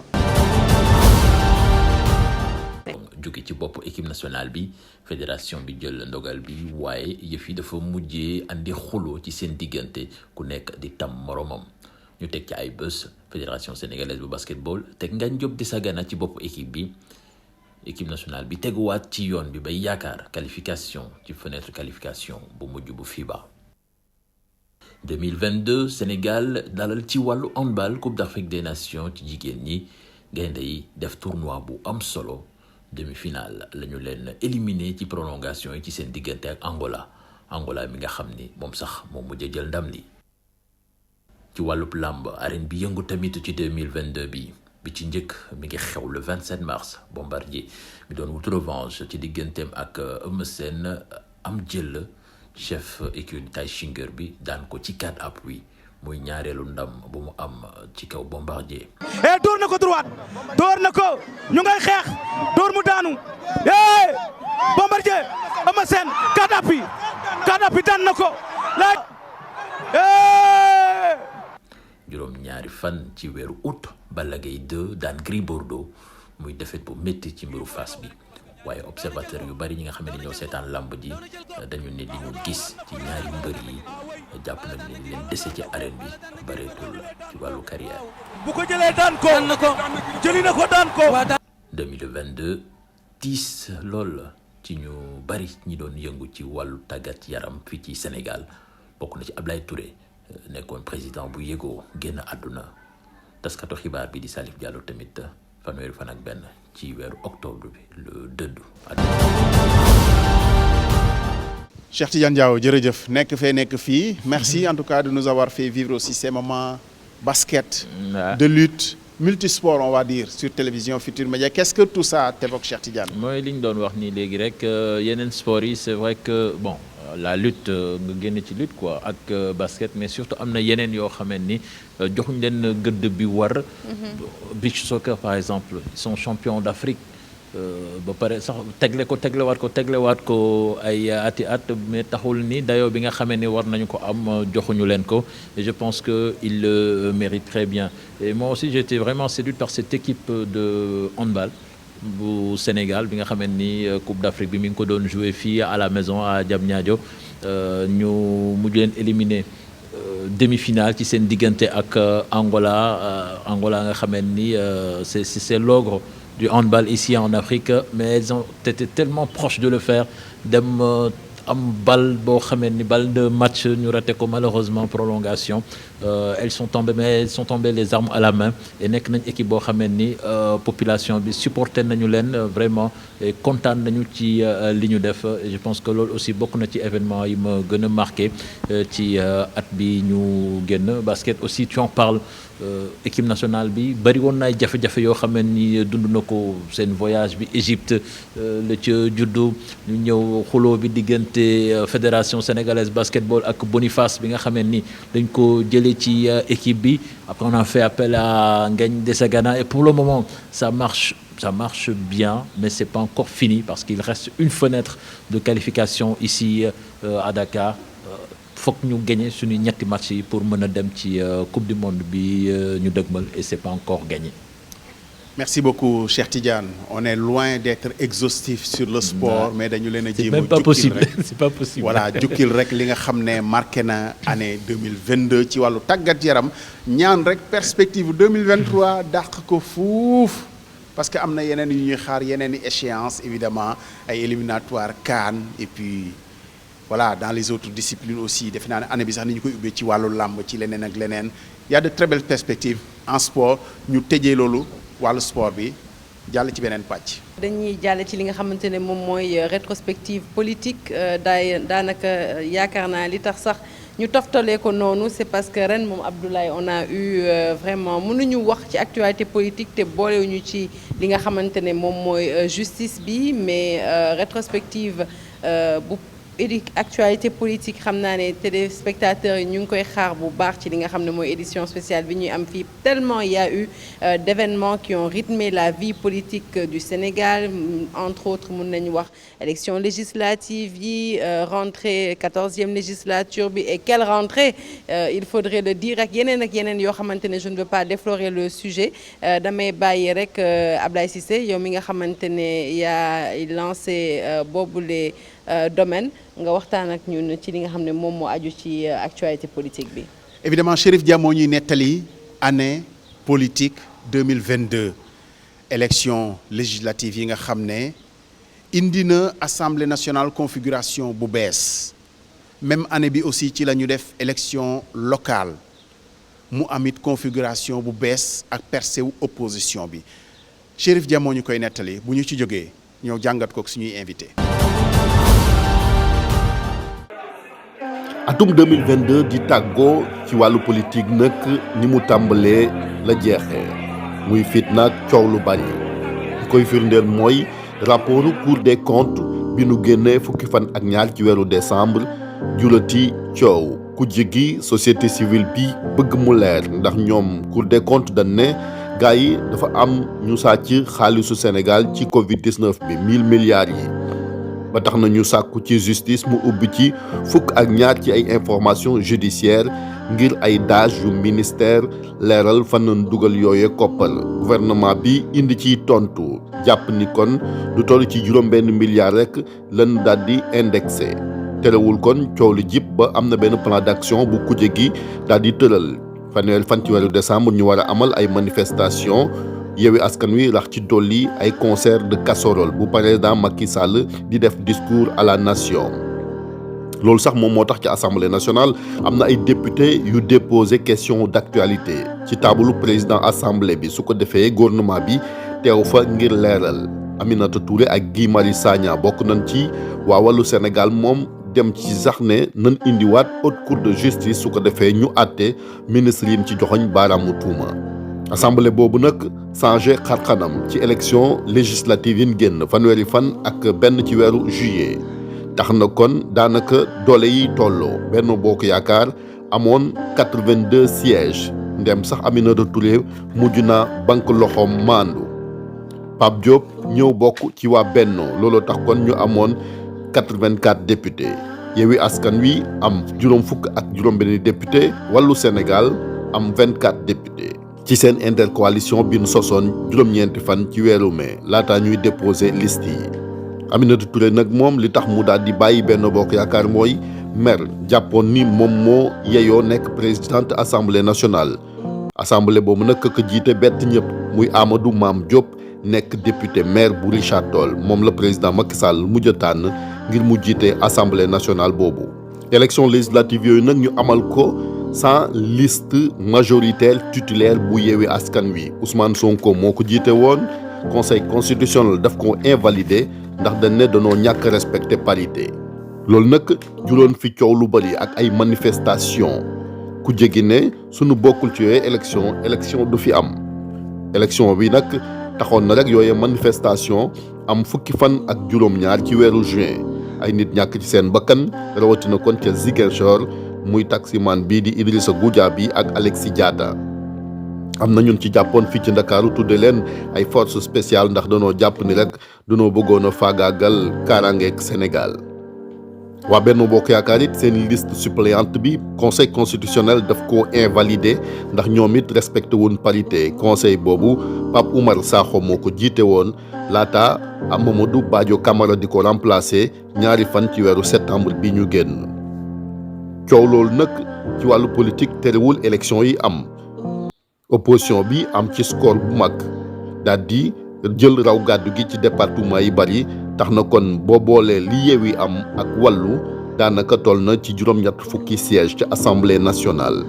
jóge ci bopp équipe nationale bi fédération bi jël ndogal bi waaye yëf yi dafa mujjee andi xuloo ci seen diggante ku nekk di tam moromam. ñu teg ci ay bés fédération sénégalaise bu basketball teg Ngagne Diop Disagana ci bopp équipe bi équipe nationale bi teguwaat ci yoon bi bay yaakaar qualification ci fenêtre qualification bu mujj bu FIBA. 2022 Sénégal dalal ci wàllu handball Coupe d'Afrique des Nations ci jigéen ñi gaynde yi def tournoi bu am solo demi-finale la ñu leen éliminé ci prolongation yi ci seen diggante ak Angola mi nga xam ni moom sax moom mujj jël ndam li. ci wàllub làmb arène bi yëngu tamit ci 2022 bi ci njëkk mi ngi xew le 27 mars Bombardier mi doon wut revanche ci digganteem ak Eumeu Sène am jël chef écurie Tay Shinger bi daan ko ci 4 appuis muy ñaareelu ndam bu mu am ci kaw Bombardier. door na ko droite door na ko ñu ngay xeex door mu daanu Bombardier Eumeu Sène 4 appuis daan na ko juróom ñaari fan ci weeru août Balla Gaye 2 daan Gris Bordeaux muy défaite bu métti ci mbiru Fass bi waaye observateur yu bari ñi nga xam ne ñoo seetaan lamb ji dañu ne di ñu gis ci ñaari mbër yi jàpp nañ ne leen dese ci arène bi bareetul ci wàllu carrière. bu ko jëlee daan ko jëli na ko daan ko. 2022 tiis lool ci ñu bari ñi doon yëngu ci wàllu tàggat yaram fii ci Sénégal bokk na ci Ablaye Touré. nekkoon président bu yëgoo génn àdduna taskatu xibaar bi di Salif Diallo tamit fanweeri fan ak benn ci weeru octobre bi le dëddu àdduna. Cheikh Tidiane Diawo jërëjëf nekk fii merci en tout cas de nous avoir fait vivre aussi ces moments basket de lutte multisport on va dire sur télévision Futurs Médias qu'est-ce que tout ça t'évoque Cheikh Tidiane. mooy li ñu doon wax nii léegi rek yeneen sport yi c'est vrai que bon la lutte nga génn ci lutte quoi ak basket mais surtout am na yeneen yoo xamante ni joxuñ leen gëdd bi war. beach soccer par exemple ils sont champions d'Afrique ba pare sax teglewaat ko ay ati at mais taxul ni dayoo bi nga xamee ni war nañu ko am joxuñu leen ko et je pense que il le mérite très bien et moi aussi j'étais vraiment séduit par cette équipe de handball bu Sénégal bi nga xamante ni Coupe d'Afrique bi mi ngi ko doon jouer fii à la maison à Diamniadio ñu mujj leen éliminer demi-finale ci seen diggante ak Angola nga xamante ni c'est l'ogre du handball ici en Afrique mais elles ont été tellement proches de le faire dem am balle boo xamee ni balle de match ñu raté ko malheureusement prolongation elles sont tombées les armes à la main et nekk nañ équipe boo xamee ni population bi supporté nañu leen vraiment et kontaan nañu ci li ñu def et je pense que loolu aussi bokk na ci événement yi ma gën a marqué ci at bi ñu génn basket aussi tu en parles équipe nationale bi bari woon na ay jafe-jafe yoo xam ni dund na ko seen voyage bi Égypte la ca juddu ñu ñëw xuloo bi diggante fédération sénégalaise basketball ak Boniface bi nga xam ni dañ ko jëlee ci équipe bi après on a fait appel à Ngagne Desagana et pour le moment ça marche bien mais c'est pas encore fini parce qu'il reste une fenêtre de qualification ici à Dakar. Faut que ñu gagner suñu ñetti match yi pour mën a dem ci coupe du monde bi ñu dëgmal et c'est pas encore gagné. Merci beaucoup Cheikh Tidiane on est loin d'être exhaustif sur le sport mais dañu leen a jéem a c'est même pas possible c'est pas possible. voilà jukkil rek li nga xam ne marqué na année 2022 ci wàllu tàggat yaram ñaan rek perspective 2023 dàq ko fuuf parce que am na yeneen yu ñuy xaar yeneen i échéances évidemment ay éliminatoires CAN et puis voilà dans les autres disciplines aussi defe naa ne année bi sax ni ñu koy ubbee ci wàllu làmb ci leneen ak leneen y a de très belles perspectives en sport ñu tëjee loolu wàllu sport bi jàll ci beneen pàcc. dañuy jàll ci li nga xamante ne moom mooy rétrospective politique daanaka yaakaar naa li tax sax ñu toftalee ko noonu c'est parce que ren moom Abdoulaye on a eu vraiment mënuñu wax ci actualité politique te boolewuñu ci li nga xamante ne moom mooy justice bi mais rétrospective bu actualité politique xam naa ne téléspectateurs yi ñu ngi koy xaar bu baax ci li nga xam ne mooy édition spéciale bi ñuy am fii tellement il y a eu d'événements qui ont rythmé la vie politique du Sénégal entre autres mun nañu wax élection législative yi rentrée 14e législature bi et quelle rentrée il faudrait le dire ak yeneen yoo xamante ne je ne veux pas déflorer le sujet damay bàyyi rek Ablaye Cissé yow mi nga xamante ne yaa lancé boobule domaine nga waxtaan ak ñun ci li nga xam ne moom moo aju ci actualité politique bi. évidemment Chérif Dia moo ñuy nettali année politique 2022 élection législative yi nga xam ne indi na assemblée nationale configuration bu bees même année bi aussi ci la ñu def élection locale mu amit configuration bu bees ak percé wu opposition bi Chérif Dia moo ñu koy nettali bu ñu ci jógee ñëw jàngat ko ak suñuy invité. atum 2022 di tàggoo ci wàllu politique nag ni mu tàmbalee la jeexee muy fitna ak coow lu bari li koy firndeel mooy rapportu Cour des comptes bi nu génnee fukki fan ak ñaar ci weeru décembre julati coow ku jigi société civile bi bëgg mu leer ndax ñoom Cour des comptes dañ ne gars yi dafa am ñu sàcc xaalisu Sénégal ci Covid 19 bi 1000 milliards yi. ba tax na ñu sàkku ci justice mu ubbi ci fukk ak ñaar ci ay information judiciaire ngir ay daaj yu ministère leeral fan nañ dugal yooye koppal gouvernement bi indi ciy tontu jàpp ni kon du toll ci juróom-benn milliard rek lan daal di indexé terewul kon coow li jib ba am na benn plan d'action bu kuje gi daal di tëral fanweeri fan ci weeru décembre ñu war a amal ay manifestation Yewwi Askan Wi rax ci dolli ay concert de casserole bu président Macky Sall di def discours à la nation loolu sax moom moo tax ci assemblée nationale am na ay député yu déposé question d'actualité ci taabalu président assemblée bi su ko defee gouvernement bi teew fa ngir leeral Aminata Touré ak Guy Marius Sagna bokk nañ ci waa Wallu Sénégal moom dem ci sax ne nañ indiwaat haute cour de justice su ko defee ñu àtte ministre yi ci joxoñ baaraamu tuuma. assemblée boobu nag changé xarxanam ci élection législative yi génn fanweeri fan ak benn ci weeru juillet tax na kon daanaka doole yi tolloo Benno Bokk Yaakaar amoon 82 sièges ndem sax Aminata Touré mujj na banque loxoom maandu Pape Diop ñëw bokk ci waa Benno looloo tax kon ñu amoon 84 députés Yewwi Askan Wi am juróom fukk ak juróom benn député Wallu Sénégal am 24 députés ci seen intercoalition bi nu sosoon juróom-ñeenti fan ci weeru mai laataa ñuy déposer liste yi Aminata Touré nag moom li tax mu daal di bàyyi Benno Bokk Yaakaar mooy mer jàppoon ni moom moo yeyoo nekk présidente assemblée nationale assemblée boobu nag ka jiite bett ñëpp muy Amadou Mame Diop nekk député maire bu Richard Toll moom la président Macky Sall mujj a tànn ngir mu jiite assemblée nationale boobu. élection législative yooyu nag ñu amal ko sans liste majoritaire titulaire bu Yewwi Askan Wi Ousmane Sonko moo ko jiite woon conseil constitutionnel daf ko invalidé ndax dañ ne danoo ñàkk respecté parité. loolu nag juróon fi coow lu bari ak ay manifestation ku jéggi ne sunu bokkul ci yooyu élection du fi am. élection bi nag taxoon na rek yooyu manifestation am fukki fan ak juróom-ñaar ci weeru juin ay nit ñàkk ci seen bakkan rawatina kon ca Ziguinchor muy taximan bii di Idrissa Goudiaby ak Alexis Diatta. am na ñun ci jàppoon fii ci Ndakaaru tudde leen ay force spéciale ndax danoo jàpp ni rek danoo bëggoon a faagaagal kaaraangeeg Sénégal. waa Benno Bokk Yaakaar it seen liste suppléante bi conseil constitutionnel daf ko invalidé ndax ñoom it respecté woon parité conseil boobu Pape Oumar Sakho moo ko jiite woon laata Mamadou Badio Camara di ko remplacé ñaari fan ci weeru septembre bi ñu génn. coow loolu nag ci wàllu politique terewul élection yi am opposition bi am ci score bu mag daal di jël raw gàddu gi ci département yi bari. tax na kon boo boolee li Yewwi am ak wàllu daanaka toll na ci juróom-ñett fukki siège ca assemblée nationale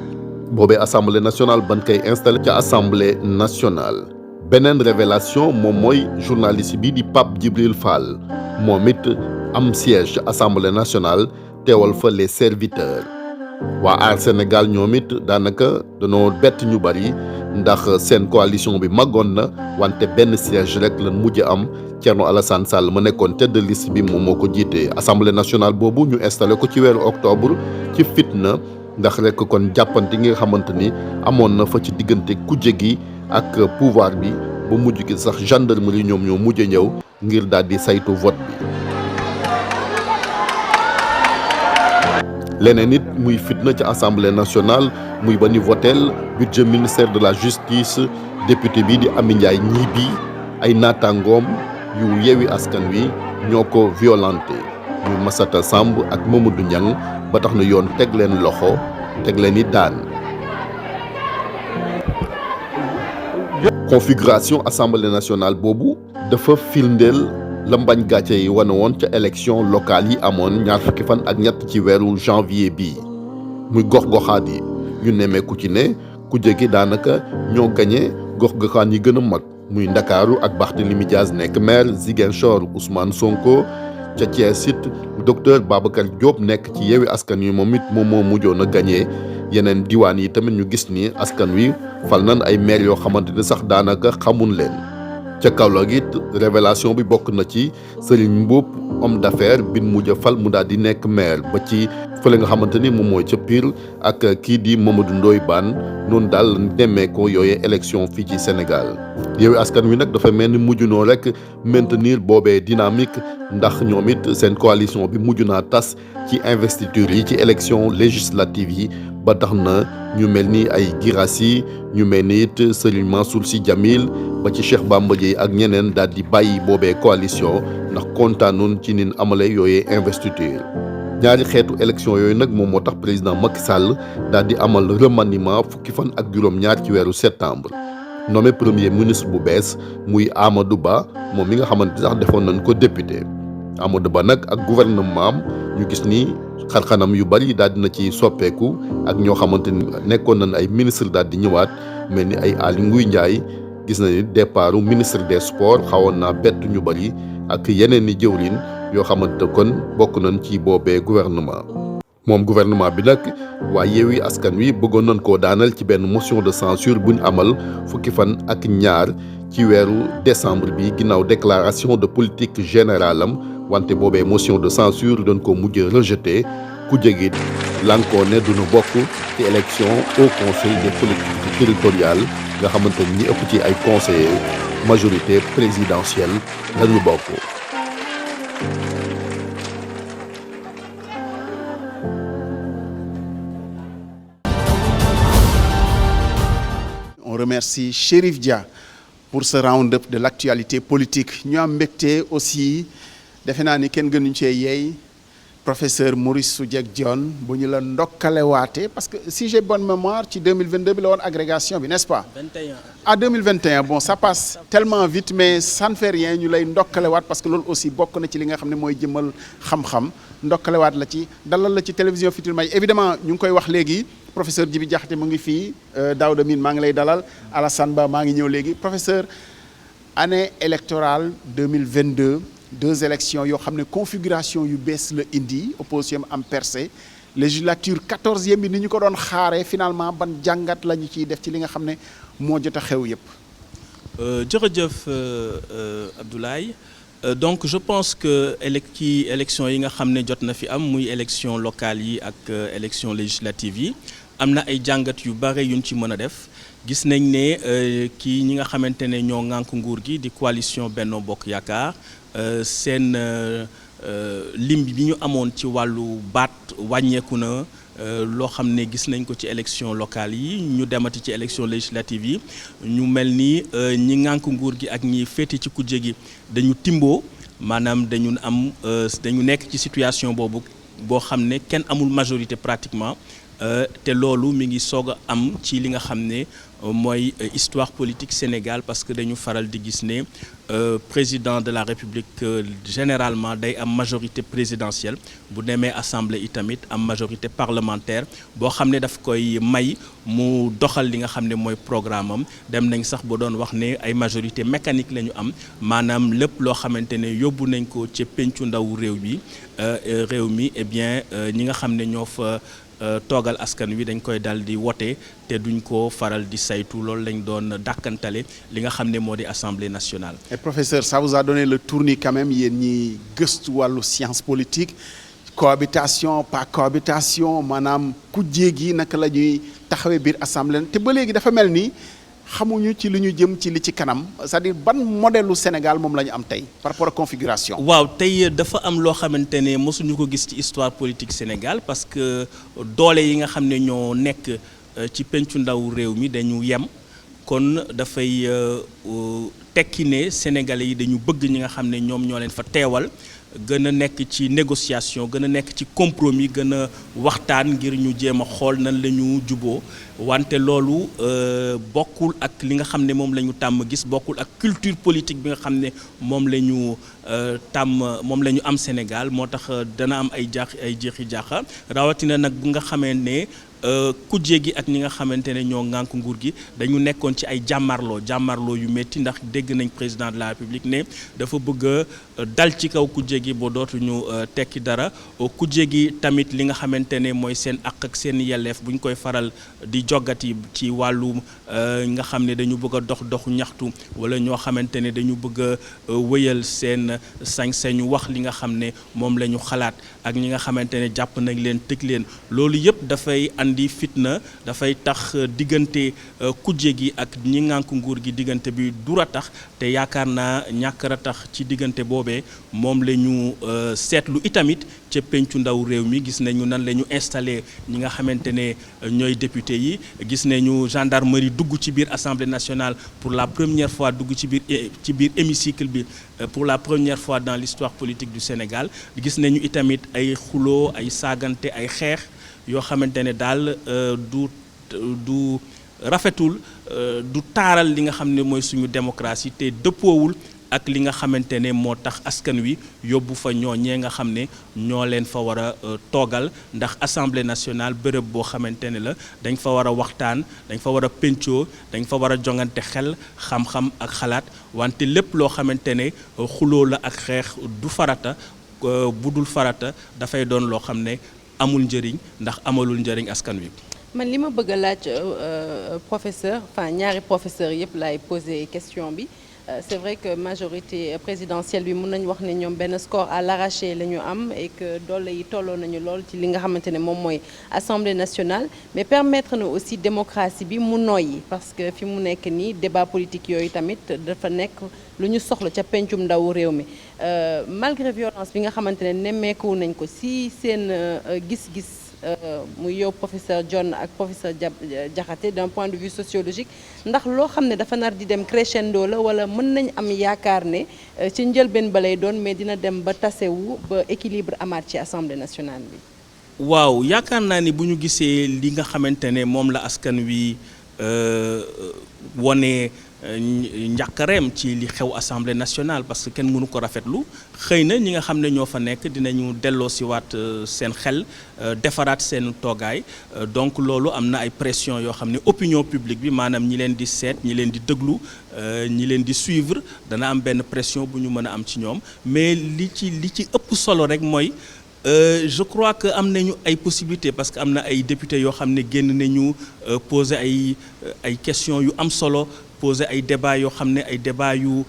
boobee assemblée nationale ban koy installé ca assemblée nationale. beneen révélation moom mooy journaliste bi di Pape Djibril Fall moom it am siège ca assemblée nationale teewal fa les serviteurs. waa Aar Sénégal ñoom it daanaka danoo bett ñu bari ndax seen coalition bi màggoon na wante benn siège rek lan mujj am. Thierno Alassane Sall ma nekkoon tête de liste bi moom moo ko jiite assemblée nationale boobu ñu installé ko ci weeru octobre ci fitna ndax rek kon jàppante gi nga xamante ni amoon na fa ci diggante kujje gi ak pouvoir bi ba mujj gi sax gendarmerie ñoom ñoo mujj ñëw ngir daal di saytu vote bi. leneen it muy fitna ci assemblée nationale muy ba ni votel budget ministère de la justice député bi di Amy Ndiaye Gniby ay naataangoom yu Yewwi Askan Wi ñoo ko violenté ñu Massata Samb ak Mamadou Niang ba tax na yoon teg leen loxo teg leen i daan. configuration assemblée nationale boobu dafa firndeel la mbañ gàcce yi wane woon ca élection locale yi amoon ñaar fukki fan ak ñett ci weeru janvier bii muy gox-goxaat yi ñu nemmeeku ci ne ku jege daanaka ñoo gañe gox-goxaan yi gën a mag. muy Ndakaaru ak Barthélémy Dias nekk maire Ziguinchor Ousmane Sonko ca Thiès it docteur Babacar Diop nekk ci Yewwi Askan Wi moom it moom moo mujjoon a gagné yeneen diwaan yi tamit ñu gis ni askan wi fal nan ay maire yoo xamante ni sax daanaka xamun leen. ca Kaolack it révélation bi bokk na ci Serigne Mboup homme d'affaires bin mujj a fal mu daal di nekk maire ba ci fële nga xamante ni moom mooy ca Pire ak kii di Mamadou Ndoye Bane noonu daal demee ko yooyee élection fii ci Sénégal. Yewwi Askan Wi nag dafa mel ni mujj noo rek maintenir boobee dynamique ndax ñoom it seen coalition bi mujj naa tas ci investiture yi ci élection législative yi ba tax na ñu mel ni ay Guirassy ñu mel ni it Serigne Mansour Sy Djamil ba ci Cheikh Bamba Dièye ak ñeneen daal di bàyyi boobee coalition ndax kontaanoon ci nin amale yooyee investiture. ñaari xeetu élection yooyu nag moom moo tax président Macky Sall daal di amal remaniement fukki fan ak juróom-ñaar ci weeru septembre. nommé premier ministre bu bees muy Amadou Ba moom mi nga xamante sax defoon nañ ko député Amadou Ba nag ak gouvernement am ñu gis ni xarxanam yu bari daal dina ci soppeeku ak ñoo xamante ni nekkoon nañ ay ministre daal di ñëwaat mel ni ay Aly Ngouille Ndiaye gis na ni départu ministre des sports xawoon naa bett ñu bari ak yeneen i jëwriñ yoo xamante kon bokk nañ ci boobee gouvernement. moom gouvernement bi nag waa Yewwi Askan Wi bëggoon nañ koo daanal ci benn motion de censure buñ amal fukki fan ak ñaar ci weeru décembre bi ginnaaw déclaration de politique générale am wante boobee motion de censure doon ko mujj rejeté ku jege lankoo ne duñu bokk ci élection au conseil des collectivités territoriales nga xamante ni ñi ëpp ci ay conseillers majorité présidentielle lañu bokk. On remercie Chérif Dia pour ce round-up de l'actualité politique ñu am mbégte aussi defe naa ni kenn gënuñ cee yeey professeur Maurice Soudieck Dione bu ñu la ndokkalewaatee parce que si j'ai bonne mémoire ci 2022 bi la woon agrégation bi n'est-ce pas. 21. À 2021 bon ça passe tellement vite mais ça ne fait rien ñu lay ndokkalewaat parce que loolu aussi bokk na ci li nga xam ne mooy jëmal xam-xam ndokkalewaat la ci dalal la ci télévision Futurs Médias évidemment ñu ngi koy wax léegi professeur Djibi Diakhaté mu ngi fii Daouda Mine maa ngi lay dalal Alassane Ba maa ngi ñëw léegi professeur année électorale 2022 deux élections yoo xam ne configuration yu bees la indi opposition am percé législature 14e bi ni ñu ko doon xaaree finalement ban jàngat la ñu ciy def ci li nga xam ne moo jot a xew yëpp. jërëjëf Abdoulaye donc je pense que ci élection yi nga xam ne jot na fi am muy élection locale yi ak élection législative yi am na ay jàngat yu bare yuñ ci mën a def gis nañ ne kii ñi nga xamante ne ñoo ŋànk nguur gi di coalition Benno Bokk Yaakaar seen lim bi ñu amoon ci wàllu baat wàññeeku na loo xam ne gis nañ ko ci élection locale yi ñu demati ci élection législative yi ñu mel ni ñi ŋànk nguur gi ak ñi féete ci kujje gi dañu timboo maanaam dañu nekk ci situation boobu boo xam ne kenn amul majorité pratiquement te loolu mi ngi soog a am ci li nga xam ne mooy histoire politique Sénégal parce que dañu faral di gis ne président de la République généralement day am majorité présidentielle bu demee assemblée itamit am majorité parlementaire boo xam ne daf koy may mu doxal li nga xam ne mooy programme am dem nañ sax ba doon wax ne ay majorité mécanique la ñu am maanaam lépp loo xamante ne yóbbu nañ ko ca pencu ndaw réew mi eh bien ñi nga xam ne ñoo fa toogal askan wi dañ koy dal di wote te duñ ko faral di saytu loolu lañ doon dàkkantale li nga xam ne moo di assemblée nationale. Et professeur ça vous a donné le tournis quand même yéen ñi gëstu wàllu science politique cohabitation pas cohabitation maanaam kujje gi naka la ñuy taxawee biir assemblée te ba léegi dafa mel ni xamuñu ci li ñu jëm ci li ci kanam c'est-à-dire ban modèle lu Sénégal moom la ñu am tey par rapport à configuration. waaw tey dafa am loo xamante ne mosuñu ko gis ci histoire politique Sénégal parce que doole yi nga xam ne ñoo nekk ci pencu ndaw réew mi dañu yem kon dafay tekki ne Sénégalais yi dañu bëgg ñi nga xam ne ñoom ñoo leen fa teewal. gën a nekk ci négociation gën a nekk ci compromis gën a waxtaan ngir ñu jéem a xool nan la ñu juboo wante loolu bokkul ak li nga xam ne moom la ñu tàmm gis bokkul ak culture politique bi nga xam ne moom la ñu moom la ñu am Sénégal moo tax dana am ay jeexi jaaxa rawatina nag bu nga xamee ne kujje gi ak ñi nga xamante ne ñoo ŋànk nguur gi dañu nekkoon ci ay jàmmarloo yu métti ndax dégg nañ président de la République ne dafa bëgg a dal ci kaw kujje gi ba dootuñu tekki dara kujje gi tamit li nga xamante ne mooy seen àq ak seen yelleef bu ñu koy faral di joggati ci wàllu nga xam ne dañu bëgg a doxu ñaxtu wala ñoo xamante ne dañu bëgg a wëyal seen sañ-sañu wax li nga xam ne moom la ñu xalaat ak ñi nga xamante ne jàpp nañ leen tëj leen loolu yëpp dafay andi fitna dafay tax diggante kujje gi ak ñi ngànk nguur gi diggante bi du ratax te yaakaar naa ñàkk ratax ci diggante boobee moom la ñu seetlu itamit ca pencu ndaw réew mi gis nañu nan la ñu installé ñi nga xamante ne ñooy député yi gis nañu gendarmerie dugg ci biir assemblée nationale pour la première fois dugg ci biir hémicycle bi pour la première fois dans l'histoire politique du Sénégal gis nañu itamit ay xuloo ay saagante ay xeex yoo xamante ne daal du rafetul du taaral li nga xam ne mooy suñu démocratie te dëppoowul ak li nga xamante ne moo tax askan wi yóbbu fa ñooñee nga xam ne ñoo leen fa war a toogal ndax assemblée nationale bërëb boo xamante ne la dañ fa war a waxtaan dañ fa war a pencoo dañ fa war a jongante xel xam-xam ak xalaat wante lépp loo xamante ne xuloo la ak xeex du farata bu dul farata dafay doon loo xam ne amul njëriñ ndax amalul njëriñ askan wi. man li ma bëgg a laaj professeur enfin ñaari professeur yëpp laay poser question bi c'est vrai que majorité présidentielle bi mën nañu wax ne ñoom benn score à l'arraché la ñu am et que doole yi tolloo nañu lool ci li nga xamante ne moom mooy Assemblée nationale mais permettre na aussi démocratie bi mu noyyi parce que fi mu nekk nii débat politique yooyu tamit dafa nekk lu ñu soxla ca pencum ndaw réew mi malgré violence bi nga xamante ne nemmeeku nañ ko si seen gis-gis muy yow professeur John ak professeur Diakhaté d'un point de vue sociologique ndax loo xam ne dafa nar di dem crescendo la wala mën nañ am yaakaar ne ci njëlbeen ba lay doon mais dina dem ba tasewu ba équilibre amaat ci assemblée nationale bi. waaw yaakaar naa ni bu ñu gisee li nga xamante ne moom la askan wi wone njàqareem ci li xew assemblée nationale parce que kenn mënu ko rafetlu xëy na ñi nga xam ne ñoo fa nekk dinañu delloo si waat seen xel defaraat seen toogaay donc loolu am na ay pression yoo xam ne opinion publique bi maanaam ñi leen di seet ñi leen di déglu ñi leen di suivre dana am benn pression bu ñu mën a am ci ñoom mais li ci ëpp solo rek mooy je crois que am nañu ay possibilités parce que am na ay députés yoo xam ne génn nañu poser ay questions yu am solo poser ay débats yoo xam ne ay débats yu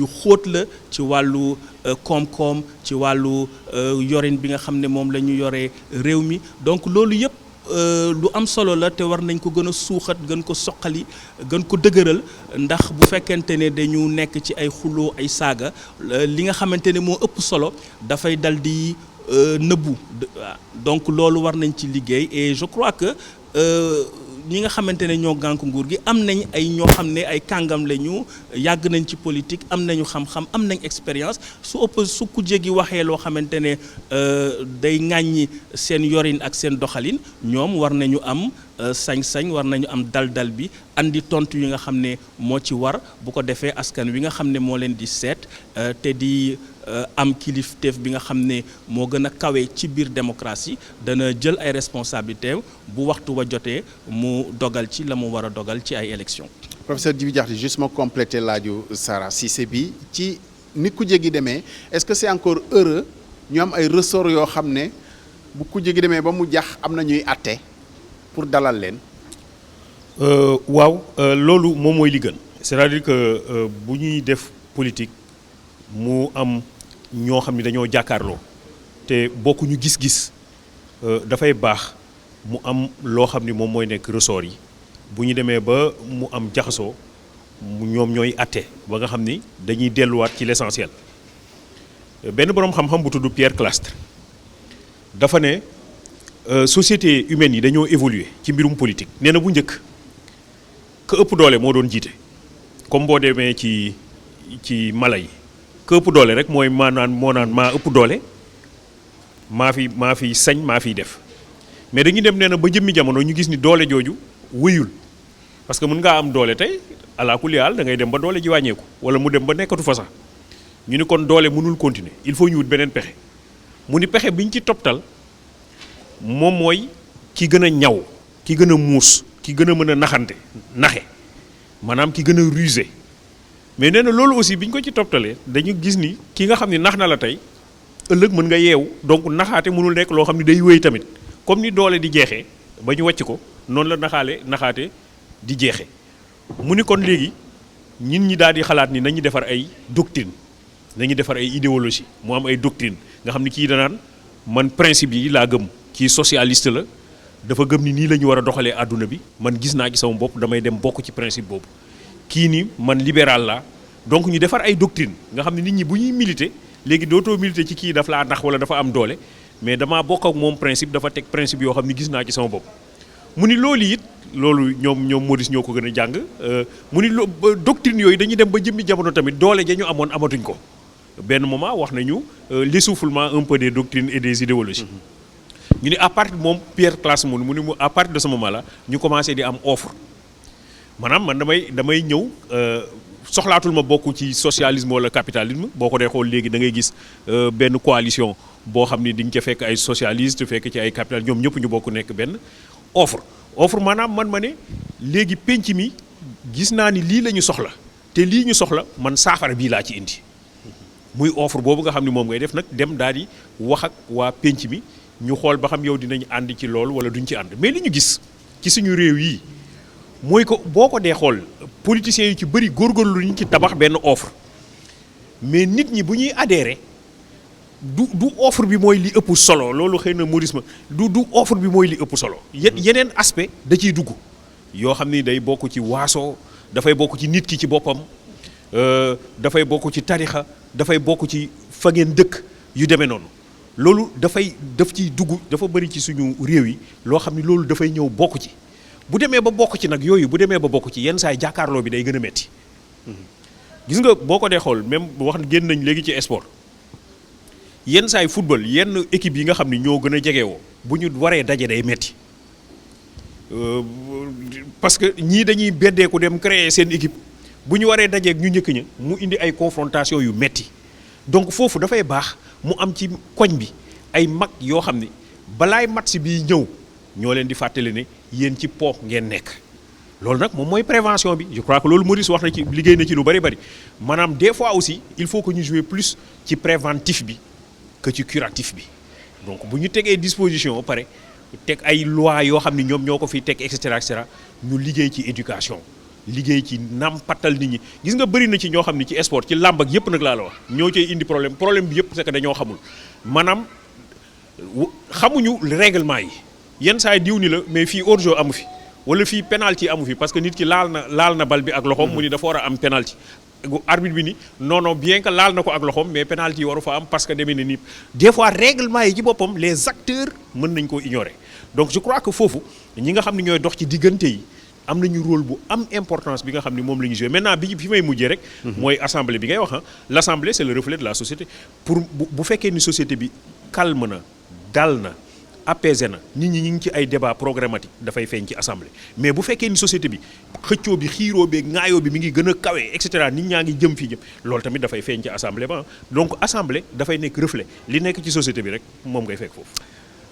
xóot la ci wàllu koom-koom ci wàllu yorin bi nga xam ne moom la ñu yoree réew mi donc loolu yëpp lu am solo la te war nañ ko gën a suuxat gën ko soqali gën ko dëgëral ndax bu fekkente ne dañu nekk ci ay xuloo ay saaga li nga xamante ne moo ëpp solo dafay dal di nëbbu donc loolu war nañ ci liggéey et je crois que ñi nga xamante ne ñoo gànk nguur gi am nañ ay ñoo xam ne ay kàngam lañu yàgg nañ ci politique am nañu xam-xam am nañ expérience su kujje gi waxee loo xamante ne day ŋàññi seen yorin ak seen doxalin ñoom war nañu am sañ-sañ war nañu am dal-dal bi andi tontu yi nga xam ne moo ci war bu ko defee askan wi nga xam ne moo leen di seet te di am kilifteef bi nga xam ne moo gën a kawe ci biir démocratie dana jël ay responsabilités bu waxtu wa jotee mu dogal ci la mu war a dogal ci ay élections. Professeur Djibi Diakhaté juste ma compléter laaju Sara Cissé bi ci ni kujje gi demee est-ce que c'est encore heureux ñu am ay ressorts yoo xam ne bu kujje gi demee ba mu jax am na ñuy àtte pour dalal leen. waaw loolu moom mooy li gën c'est-à-dire que bu ñuy def politique mu am ñoo xam ne dañoo jàkkaarloo te bokkuñu gis-gis dafay baax mu am loo xam ni moom mooy nekk ressort yi bu ñu demee ba mu am jaxasoo ñoom ñooy àtte ba nga xam ni dañuy delluwaat ci l'essentiel benn boroom xam-xam bu tudd Pierre Clastre dafa ne société humaine yi dañoo évoluer ci mbirum politique nee na bu njëkk ka ëpp doole moo doon jiite comme boo demee ci mala yi ka ëpp doole rek mooy moo naan maa ëpp doole maa fi sañ maa fiy def mais dañuy dem nee na ba jëmmi jamono ñu gis ni doole jooju wëyul parce que mën ngaa am doole tey ala kulli haal da ngay dem ba doole ji wàññeeku wala mu dem ba nekkatu fa sax ñu ni kon doole mënul continuer il faut ñu wut beneen pexe mu ni pexe bi ñu ci toptal moom mooy ki gën a ñaw ki gën a muus ki gën a mën a naxe maanaam ki gën a rusé mais nee na loolu aussi bi ñu ko ci toptalee dañu gis ni ki nga xam ne nax na la tey ëllëg mën nga yeewu donc naxaate mënul nekk loo xam ne day wéy tamit comme ni doole di jeexee ba ñu wàcc ko noonu la naxaate di jeexee mu ni kon léegi ñin ñi daal di xalaat ni nañu defar ay doctrine nañu defar ay idéologie mu am ay doctrine nga xam ni kii danaan man principe yi laa gëm kii socialiste la dafa gëm ni nii la ñu war a doxalee àdduna bi man gis naa ci sama bopp damay dem bokk ci principe boobu kii ni man libéral la donc ñu defar ay doctrine nga xam ne nit ñi bu ñuy militer léegi dootoo militer ci kii daf laa nax wala dafa am doole mais damaa bokk ak moom principe dafa teg principe yoo xam ne gis naa ci sama bopp mu ni loolu it loolu ñoom Maurice ñoo ko gën a jàng mu ni doctrine yooyu dañuy dem ba jëmmi jamono tamit doole ja ñu amoon amatuñ ko benn moment wax nañu l'essoufflement un peu des doctrines et des idéologies ñu ni à partir moom Pierre Clastre mu ni à partir de ce moment là ñu commencé di am offre maanaam man damay ñëw soxlaatul ma bokk ci socialisme wala capitalisme boo ko dee xool léegi da ngay gis benn coalition boo xam ni di nga ca fekk ay socialiste fekk ci ay capital ñoom ñëpp ñu bokk nekk benn offre maanaam man ma ne léegi penc mi gis naa ni lii la ñu soxla te lii ñu soxla man saafara bii laa ci indi muy offre boobu nga xam ni moom ngay def nag dem daal di wax ak waa penc mi ñu xool ba xam yow dinañ ànd ci loolu wala duñ ci ànd mais li ñu gis ci suñu réew yi mooy ko boo ko dee xool politiciens yu ci bëri góorgóorlu ñu ci tabax benn offre mais nit ñi bu ñuy adhérer du offre bi mooy li ëpp solo loolu xëy na mourisme du offre bi mooy li ëpp solo yeneen aspect da ciy dugg yoo xam ni day bokk ci waaso dafay bokk ci nit ki ci boppam dafay bokk ci tarixa dafay bokk ci fa ngeen dëkk yu demee noonu loolu daf ciy dugg dafa bëri ci suñu réew yi loo xam ni loolu dafay ñëw bokk ci bu demee ba bokk ci nag yooyu bu demee ba bokk ci yenn saa yi jàkkaarloo bi day gën a metti gis nga boo ko dee xool même wax génn nañ léegi ci sport yenn saa yi football yenn équipe yi nga xam ni ñoo gën a jegewoo bu ñu waree daje day metti parce que ñii dañuy beddeeku dem créer seen équipe bu ñu waree dajeek ñu njëkk ña mu indi ay confrontation yu metti donc foofu dafay baax mu am ci koñ bi ay mag yoo xam ne balaay match bi ñëw ñoo leen di fàttali ne yéen ci po ngeen nekk loolu nag moom mooy prévention bi je crois que loolu Maurice wax na ci liggéey na ci lu bari maanaam des fois aussi il faut que ñu jouer plus ci préventif bi que ci curatif bi donc bu ñu tegee disposition ba pare teg ay loi yoo xam ne ñoom ñoo ko fi teg et cetera ñu liggéey ci éducation liggéey ci nampatal nit ñi gis nga bëri na ci ñoo xam ne ci sport ci làmb ak yëpp nag laa la wax ñoo cay indi problème bi yëpp c'est que dañoo xamul maanaam xamuñu règlement yi yenn saa yi diw ni la mais fii hors-jeu amu fi wala fii penalty amu fi parce que nit ki laal na bal bi ak loxoom mu ni dafa war a am penalty arbitre bi ni non bien que laal na ko ak loxoom mais penalty yi waru fa am parce que demee na ni des fois règlement yi ci boppam les acteurs mën nañ koo ignorer donc je crois que foofu ñi nga xam ne ñooy dox ci diggante yi am nañu rôle bu am importance bi nga xam ni moom la ñu joué maintenant bi fi may mujjee rek. mooy assemblée bi ngay wax l' assemblée c' est le reflet de la société pour bu fekkee ni société bi calme na dal na apaisé na nit ñi ñu ngi ci ay débat programmatique dafay feeñ ci assemblée mais bu fekkee ni société bi xëccoo bi xiiroo bi ŋaayoo bi mi ngi gën a kawe et cetera nit ñaa ngi jëm fii jëm loolu tamit dafay feeñ ci assemblée ba donc assemblée dafay nekk reflet li nekk ci société bi rek moom ngay fekk foofu.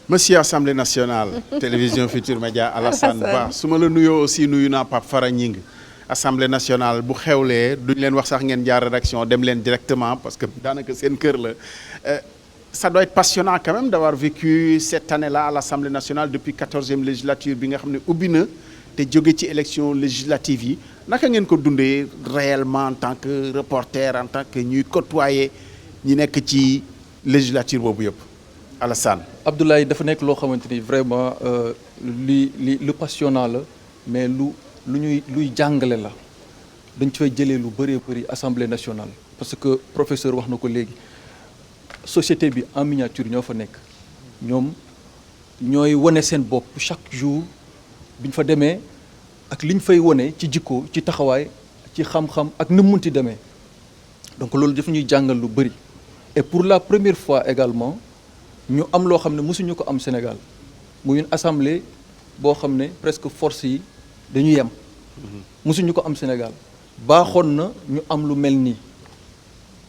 Monsieur Assemblée nationale télévision Futur Média Alassane Ba su ma la nuyoo aussi nuyu naa Pape Fara Ñing Assemblée nationale bu xewlee duñ leen wax sax ngeen jaar rédaction dem leen directement parce que daanaka seen kër la ça doit être passionnant quand même d'avoir vécu cette année-là à l'Assemblée nationale depuis 14e législature bi nga xam ne ubbi na te jóge ci élection législative yi naka ngeen ko dundee réellement en tant que reporter en tant que ñuy côtoyer ñi nekk ci législature boobu yëpp Alassane. Abdoulaye dafa nekk loo xamante ni vraiment lu passionnant la mais luy jàngale la dañ ci fay jëlee lu bëree bëri Assemblée nationale parce que professeur wax na ko léegi société bi en miniature ñoo fa nekk ñoom ñooy wane seen bopp chaque jour bi ñu fa demee ak li ñu fay wane ci jikko ci taxawaay ci xam-xam ak ni mu munti demee donc loolu daf ñuy jàngal lu bëri et pour la première fois également ñu am loo xam ne mosuñu ko am Sénégal muy une assemblée boo xam ne presque force yi dañu yem mosuñu ko am Sénégal baaxoon na ñu am lu mel nii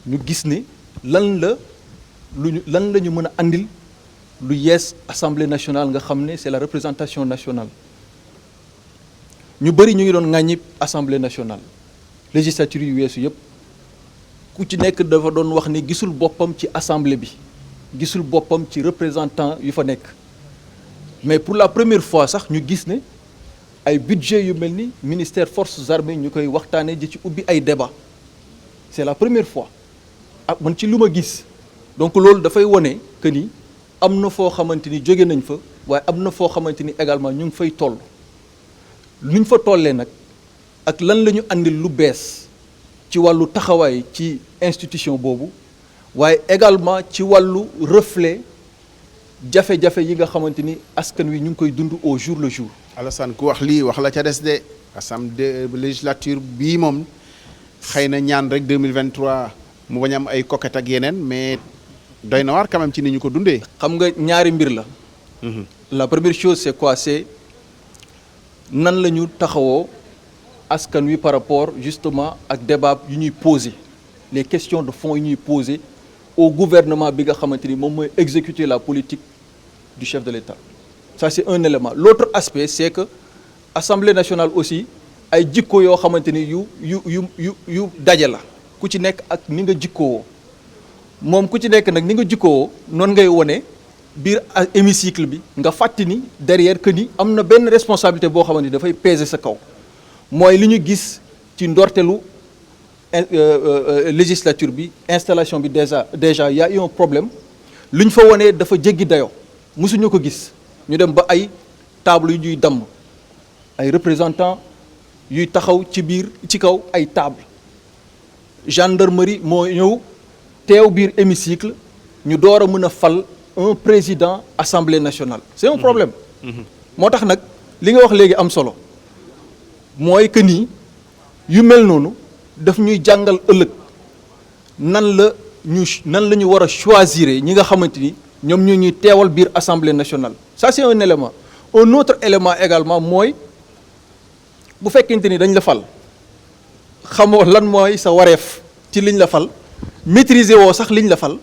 ñu gis ne lan la ñu mën a andil lu yees assemblée nationale nga xam ne c'est la représentation nationale ñu bëri ñu ngi doon ŋàññi assemblée nationale législature yu weesu yëpp ku ci nekk dafa doon wax ne gisul boppam ci assemblée bi gisul boppam ci représentant yu fa nekk mais pour la première fois sax ñu gis ne ay budget yu mel ni ministère forces armées ñu koy waxtaanee ji ci ubbi ay débat c'est la première fois ak man ci lu ma gis donc loolu dafay wone que ni am na foo xamante ni jóge nañ fa waaye am na foo xamante ni également ñu ngi fay toll lu ñu fa tollee nag ak lan la ñu andil lu bees ci wàllu taxawaay ci institution boobu waaye également ci wàllu reflet jafe-jafe yi nga xamante ni askan wi ñu ngi koy dund au jour le jour. Alassane ku wax lii wax la ca des de assemblée législature bii moom xëy na ñaan rek 2023 mu bañ am ay coquette ak yeneen mais doy na waar quand même ci ni ñu ko dundee. xam nga ñaari mbir la. La première chose c'est quoi c'est nan la ñu taxawoo askan wi par rapport justement ak débat yu ñuy poser les questions de fond yu ñuy poser au gouvernement bi nga xamante ni moom mooy exécuter la politique du chef de l'État. Ça c'est un élément. L'autre aspect c'est que Assemblée nationale aussi ay jikko yoo xamante ni yu daje la ku ci nekk ak ni nga jikkoo moom ku ci nekk nag ni nga jikkoo noonu ngay wone biir hémicycle bi nga fàtti ni derrière que ni am na benn responsabilité boo xamante ni dafay peser sa kaw mooy li ñu gis ci ndortelu législature bi installation bi déjà y a eu un problème lu ñu fa wonee dafa jéggi dayoo mosuñu ko gis ñu dem ba ay table yu ñuy damm ay représentants yuy taxaw ci kaw ay table gendarmerie moo ñëw teew biir hémicycle ñu door a mën a fal un président assemblée nationale c'est un problème moo tax nag li nga wax léegi am solo mooy que nii yu mel noonu daf ñuy jàngal ëllëg nan la ñu war a choisir ñi nga xamante ni ñoom ñoo ñuy teewal biir assemblée nationale ça c'est un élément un autre élément également mooy bu fekkente ni dañ la fal xamoo lan mooy sa wareef ci liñ la fal maîtriser woo sax liñ la fal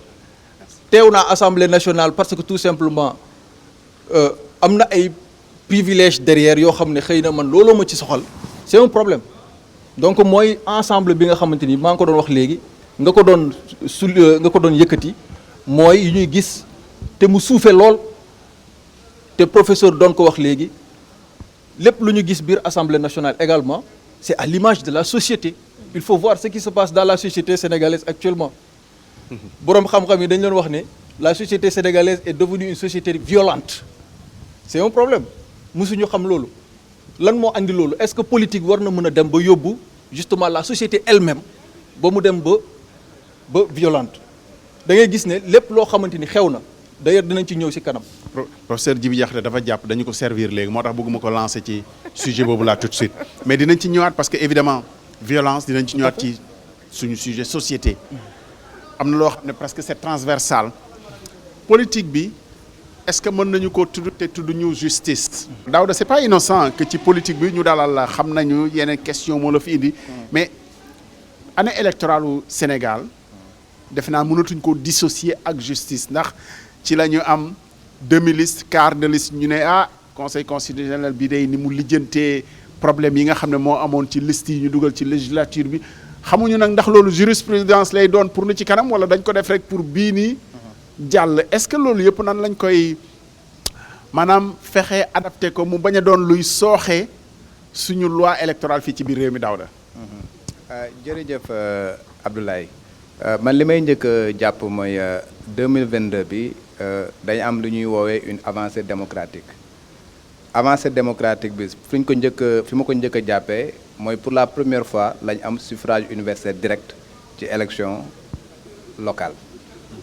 teew naa assemblée nationale parce que tout simplement am na ay privilèges derrière yoo xam ne xëy na man looloo ma ci soxal c'est un problème donc mooy ensemble bi nga xamante ni maa ngi ko doon wax léegi nga ko doon yëkkati mooy yu ñuy gis te mu suufe lool te professeur doon ko wax léegi lépp lu ñu gis biir assemblée nationale également c'est à l'image de la société il faut voir ce qui se passe dans la société sénégalaise actuellement boroom xam-xam yi dañ leen wax ne la société sénégalaise est devenue une société violente c'est un problème musuñu xam loolu lan moo andi loolu est-ce que politique war na mën a dem ba yóbbu justement la société elle-même ba mu dem ba violente da ngay gis ne lépp loo xamante ni xew na d'ailleurs dinañ ci ñëw ci kanam. professeur Djibi Diakhaté dafa jàpp dañu ko servir léegi moo tax bëgguma ko lancer ci sujet boobu là tout de suite mais dinañ ci ñëwaat parce que évidemment violence dinañ ci ñëwaat ci suñu sujet société am na loo xam ne presque c'est transversal politique bi est-ce que mën nañu ko tudd te tudd ñu justice. Daouda c'est pas innocent que ci politique bi ñu dalal la xam nañu yeneen question moo la fi indi mais année électorale u Sénégal defe naa mënatuñ ko dissocier ak justice ndax ci la ñu am demi-liste quart de liste ñu ne conseil constitutionnel bi day ni mu lijjantee problème yi nga xam ne moo amoon ci liste yi ñu dugal ci législature bi xamuñu nag ndax loolu jurisprudence lay doon pour ni ci kanam wala dañ ko def rek pour bii nii jàll est-ce que loolu yëpp nan lañ koy maanaam fexe adapté ko mu bañ a doon luy sooxe suñu loi électorale fii ci biir réew mi Daouda. jërëjëf Abdoulaye man li may njëkk a jàpp mooy 2022 bi dañ am lu ñuy woowee une avancée démocratique bi fi ma ko njëkk a jàppee mooy pour la première fois lañ am suffrage universel direct ci élection locale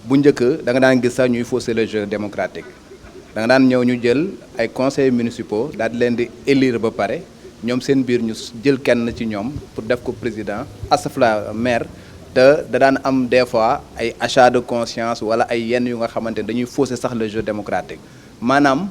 bu njëkk da nga daan gis sax ñuy fausser le jeu démocratique da nga daan ñëw ñu jël ay conseillers municipaux daal di leen di élire ba pare ñoom seen biir ñu jël kenn ci ñoom pour def ko président asafla maire te da daan am des fois ay achat de conscience wala ay yenn yu nga xamante ne dañuy fausser sax le jeu démocratique maanaam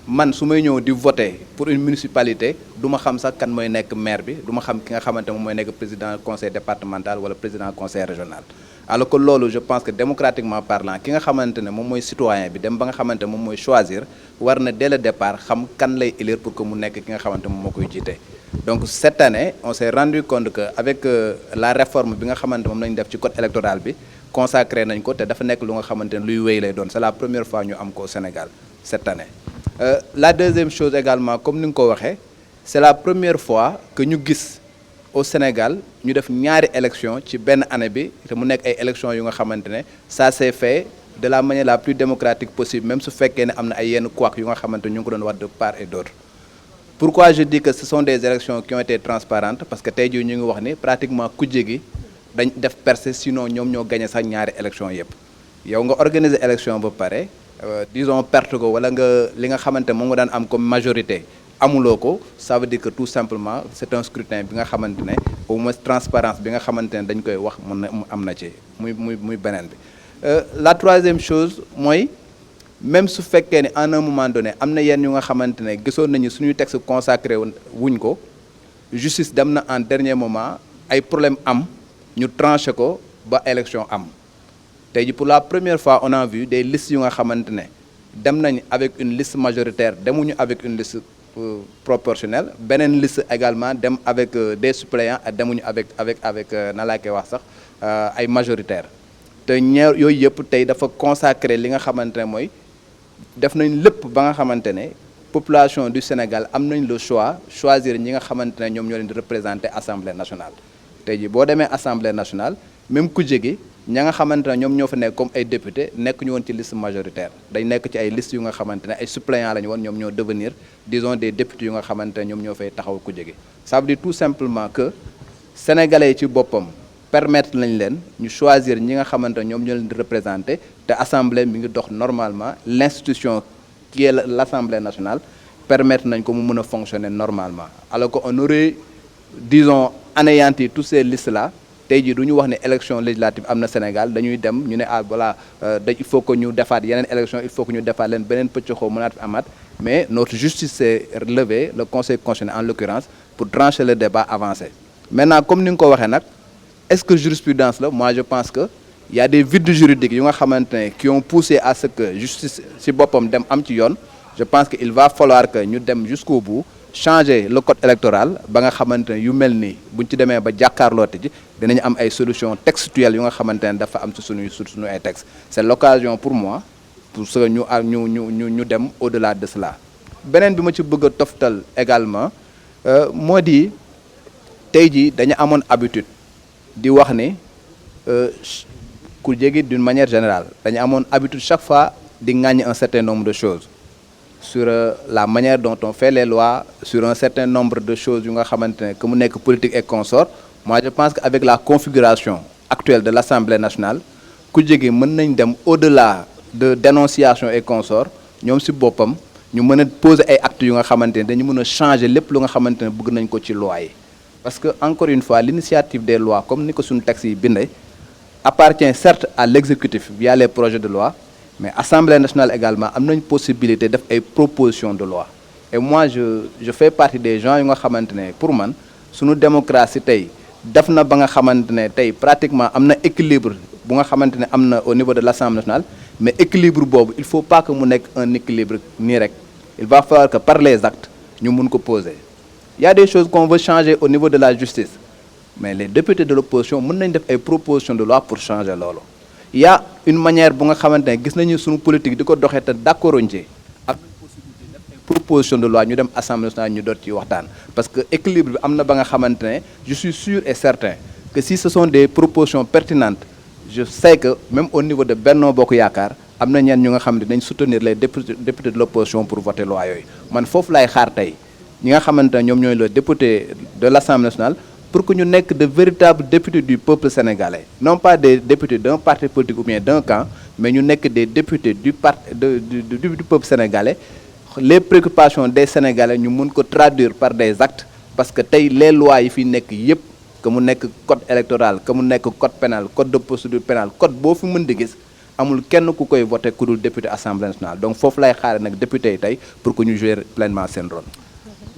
man su may ñëw di voter pour une municipalité du ma xam sax kan mooy nekk maire bi du ma xam ki nga xamante moom mooy nekk président conseil départemental wala président conseil régional alors que loolu je pense que démocratiquement parlant ki nga xamante ne moom mooy citoyen bi dem ba nga xamante ne moom mooy choisir war na dès le départ xam kan lay élire pour que mu nekk ki nga xamante moom moo koy jiite. Donc cette année on s'est rendu compte que avec la réforme bi nga xamante moom lañu def ci code électoral bi consacré nañ ko te dafa nekk lu nga xamante ne luy wéy lay doon c'est la première fois ñu am ko au Sénégal cette année. La deuxième chose également comme ni nga ko waxee c'est la première fois que ñu gis au Sénégal ñu def ñaari élection ci benn année bi te mu nekk ay élections yu nga xamante ne ça s'est fait de la manière la plus démocratique possible même su fekkee ne am na ay yenn couac yu nga xamante ñu ngi ko doon wax de part et d'autre. Pourquoi je dis que ce sont des élections qui ont été transparentes parce que tey jii ñu ngi wax ni pratiquement kujje gi dañ def percée sinon ñoom ñoo gagné sax ñaari élections yépp yow nga organiser élection ba pare disons perte ko wala nga li nga xamante moom nga daan am comme majorité amuloo ko ça veut dire que tout simplement c'est un scrutin bi nga xamante ne au moins transparence bi nga xamante ne dañ koy wax mën na am na ci muy beneen bi la troisième chose mooy même su fekkee ne en un moment donné am na yenn yu nga xamante ne gisoon nañu suñuy texte consacré wuñ ko justice dem na en dernier moment ay problème am ñu tranché ko ba élection am tey ji pour la première fois on a vu des listes yu nga xamante ne dem nañ avec une liste majoritaire demuñu avec une liste proportionnelle beneen liste également dem avec des suppléants ak demuñu avec na laa koy wax sax ay majoritaire te ñaar yooyu yëpp tey dafa consacré li nga xamante ne mooy def nañ lépp ba nga xamante ne population du Sénégal am nañ le choix choisir ñi nga xamante ne ñoom ñoo leen di représenter assemblée nationale tey ji boo demee assemblée nationale même kujje gi ña nga xamante ne ñoom ñoo fa nekk comme ay député nekk ñu woon ci liste majoritaire dañ nekk ci ay liste yu nga xamante ne ay suppléants la ñu woon ñoom ñoo devenir disons des députés yu nga xamante ne ñoom ñoo fay taxaw kujje gi ça veut dire tout simplement que sénégalais yi ci boppam permettre nañ leen ñu choisir ñi nga xamante ne ñoom ñoo leen di représenter te assemblée mi ngi dox normalement l'institution qui est l'Assemblée nationale permettre nañ ko mu mën a fonctionner normalement alors que on aurait disons anéanti toutes ces listes là tey jii du ñu wax ne élection législative am na Sénégal dañuy dem ñu ne voilà il faut que ñu defaat yeneen élection il faut que ñu defaat leen beneen pëccëxoo mënaat fi amaat mais notre justice s'est relevée le conseil constitutionnel en l'occurrence pour trancher le débat avancé maintenant comme ni nga ko waxee nag est-ce que jurisprudence la moi je pense que il y a des vides juridiques yu nga xamante ne qui ont poussé à ce que justice ci boppam dem am ci yoon je pense que il va falloir que ñu dem jusqu'au bout changer le code électoral ba nga xamante ne yu mel nii buñ ci demee ba jàkkaarloote ji dinañ am ay solutions textuelles yu nga xamante ne dafa am ci suñu ay textes c'est l'occasion pour moi pour que ñu dem au-delà de cela beneen bi ma ci bëgg a toftal également moo di tey jii dañu amoon habitude di wax ne ku jegi d'une manière générale dañu amoon habitude chaque fois di ŋàññi un certain nombre de choses sur la manière dont on fait les lois sur un certain nombre de choses yu nga xamante ne que mu nekk politique et consort moi je pense que avec la configuration actuelle de l'Assemblée nationale ku jegi mën nañ dem au-delà de dénonciation et consort ñoom ci boppam ñu mën a poser ay actes yu nga xamante ne dañu mën a changer lépp lu nga xamante ne bëgg nañ ko ci loi yi parce que encore une fois l'initiative des lois comme ni ko suñu texte yi bindee appartient certes à l'exécutif via les projets de loi mais Assemblée nationale également am nañ possibilité def ay propositions de loi et moi je fais partie des gens yu nga xamante ne pour man suñu démocratie tey def na ba nga xamante ne tey pratiquement am na équilibre bu nga xamante ne am na au niveau de l'Assemblée nationale mais équilibre boobu il faut pas que mu nekk un équilibre nii rek il va falloir que par les actes ñu mun ko poser il y a des choses qu'on veut changer au niveau de la justice mais les députés de l'opposition mën nañ def ay propositions de loi pour changer loolu il y a une manière bu nga xamante ne gis nañu suñu politique di ko doxee te d'accord uñ ci ak possibilité def ay propositions de loi ñu dem Assemblée nationale ñu doot ci waxtaan parce que équilibre bi am na ba nga xamante ne je suis sûr et certain que si ce sont des propositions pertinentes je sais que même au niveau de Benno Bokk Yaakaar am na ñenn ñu nga xam ne dañ soutenir les députés de l'opposition pour voter loi yooyu man foofu lay xaar tey ñi nga xamante ne ñoom ñooy le député de l'Assemblée nationale pour que ñu nekk de véritables députés du peuple sénégalais non pas des députés d'un parti politique ou bien d'un camp mais ñu nekk des députés du peuple sénégalais les préoccupations des Sénégalais ñu mun ko traduire par des actes parce que tey les lois yi fi nekk yépp que mu nekk code électoral que mu nekk code pénal code de procédure pénale code boo fi mën di gis amul kenn ku koy voter ku dul député Assemblée nationale donc foofu lay xaare nag député yi tey pour que ñu jouer pleinement seen rôle.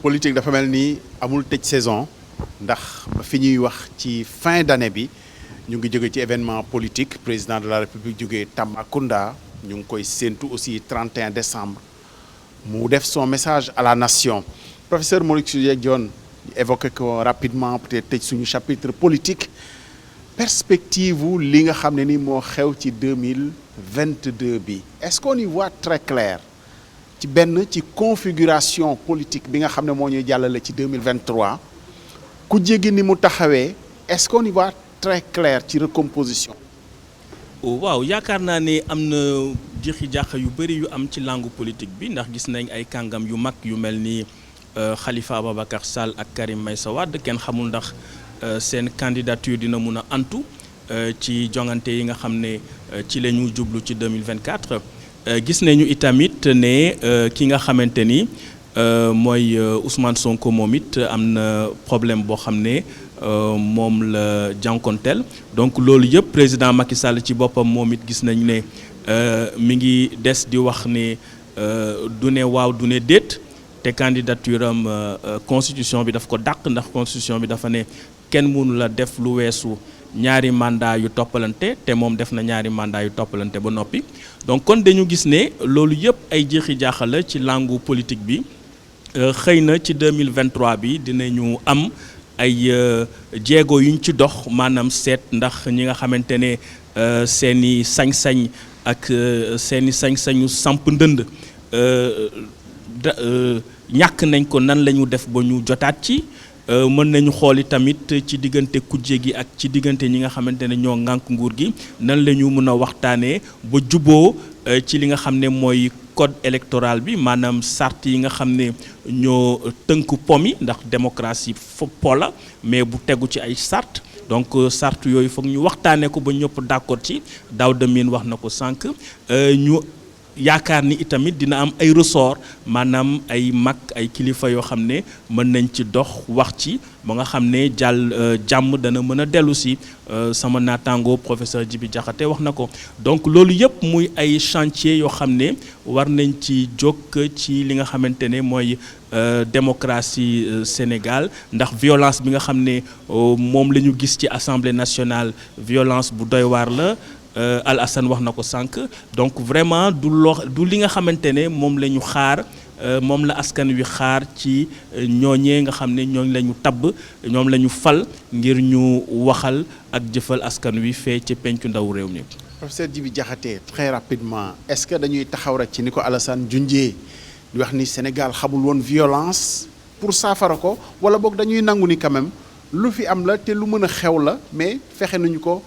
politique dafa mel ni amul tëj saison ndax ba fi ñuy wax ci fin d'année bi ñu ngi jóge ci événement politique président de la République jógee Tambacounda ñu ngi koy séentu aussi 31 décembre mu def son message à la nation professeur Malick Soudieck Dione évoqué ko rapidement peut-être tëj suñu chapitre politique perspective wu li nga xam ne ni moo xew ci 2022 bi est-ce qu'on y voit très clair ci benn ci configuration politique bi nga xam ne moo ñuy jàllale ci 2023 ku jéggi ni mu taxawee est-ce qu'on y voit très clair ci recomposition. waaw yaakaar naa ne am na jixi jàq yu bëri yu am ci langue politique bi ndax gis nañ ay kàngam yu mag yu mel ni Khalifa Ababacar Sall ak Karim Meïssa Wade kenn xamul ndax seen candidature dina mun a antu ci jongante yi nga xam ne ci la ñu jublu ci 2024 gis nañu itamit ne ki nga xamante ni mooy Ousmane Sonko moom it am na problème boo xam ne moom la jànkonteel donc loolu yëpp président Macky Sall ci boppam moom it gis nañu ne mi ngi des di wax ne du ne waaw du ne déet te candidature am constitution bi daf ko dàq ndax constitution bi dafa ne kenn mënu la def lu weesu ñaari mandat yu toppalante te moom def na ñaari mandat yu toppalante ba noppi donc kon dañu gis ne loolu yëpp ay jeexi jaaxal la ci langue politique bi xëy na ci 2023 bi dinañu am ay jéego yuñ ci dox maanaam seet ndax ñi nga xamante ne seeni sañ-sañ ak seeni sañ-sañu samp ndënd ñàkk nañ ko nan la ñu def ba ñu jotaat ci mën nañu xooli tamit ci diggante kujje gi ak ci diggante ñi nga xamante ne ñoo ŋànk nguur gi nan la ñu mën a waxtaanee ba juboo ci li nga xam ne mooy code électoral bi maanaam sart yi nga xam ne ñoo tënk po mi ndax démocratie po la mais bu tegu ci ay sart donc charte yooyu foog ñu waxtaanee ko ba ñëpp d'accord ci Daouda Mine wax na ko sànq ñu yaakaar ni itamit dina am ay ressort maanaam ay mag ay kilifa yoo xam ne mën nañ ci dox wax ci ba nga xam ne jàmm dana mën a dellu si sama naataango professeur Djibi Diakhaté wax na ko donc loolu yëpp muy ay chantier yoo xam ne war nañ ci jóg ci li nga xamante ne mooy démocratie Sénégal ndax violence bi nga xam ne moom la ñu gis ci Assemblée nationale violence bu doy waar la Al Hassane wax na ko sànq donc vraiment du li nga xamante ne moom la ñu xaar moom la askan wi xaar ci ñooñee nga xam ne ñooñ la ñu tabb ñoom la ñu fal ngir ñu waxal ak jëfal askan wi fee ci pencu ndaw réew mi. Professeur Djibi Diakhaté très rapidement est-ce que dañuy taxaw rek ci ni ko Alassane junjee di wax ni Sénégal xamul woon violence pour saafara ko wala boog dañuy nangu ni quand même lu fi am la te lu mën a xew la mais fexe nañu ko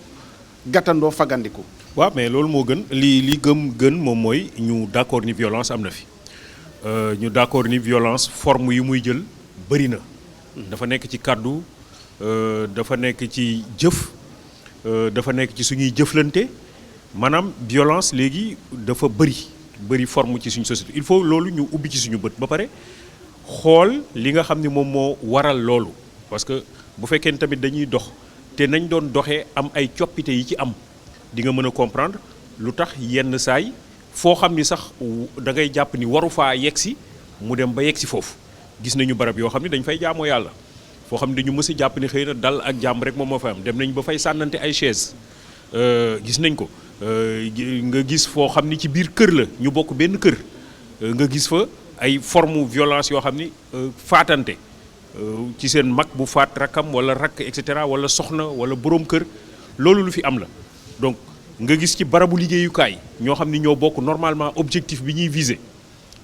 gàttandoo fagandiku. waaw mais loolu moo gën li gën moom mooy ñu d'accord ni violence am na fi ñu d'accord ni violence forme yu muy jël bëri na. dafa nekk ci kàddu dafa nekk ci jëf dafa nekk ci suñuy jëflante maanaam violence léegi dafa bëri forme ci suñu société il faut loolu ñu ubbi ci suñu bët ba pare xool li nga xam ni moom moo waral loolu parce que bu fekkee tamit dañuy dox. te nañ doon doxee am ay coppite yi ci am di nga mën a comprendre lu tax yenn saay foo xam ni sax da ngay jàpp ni waru faa yegsi mu dem ba yegsi foofu gis nañu barab yoo xam ni dañ fay jaamoo yàlla foo xam ne dañu mës a jàpp ni xëy na dal ak jàmm rek moom moo fa am dem nañ ba fay sànnante ay chaise gis nañ ko nga gis foo xam ni ci biir kër la ñu bokk benn kër nga gis fa ay forme violence yoo xam ni faatante ci seen mag bu faat rakkam wala rakk et cetera wala soxna wala boroom kër loolu lu fi am la donc nga gis ci barabu liggéeyukaay ñoo xam ni ñoo bokk normalement objectif bi ñuy viser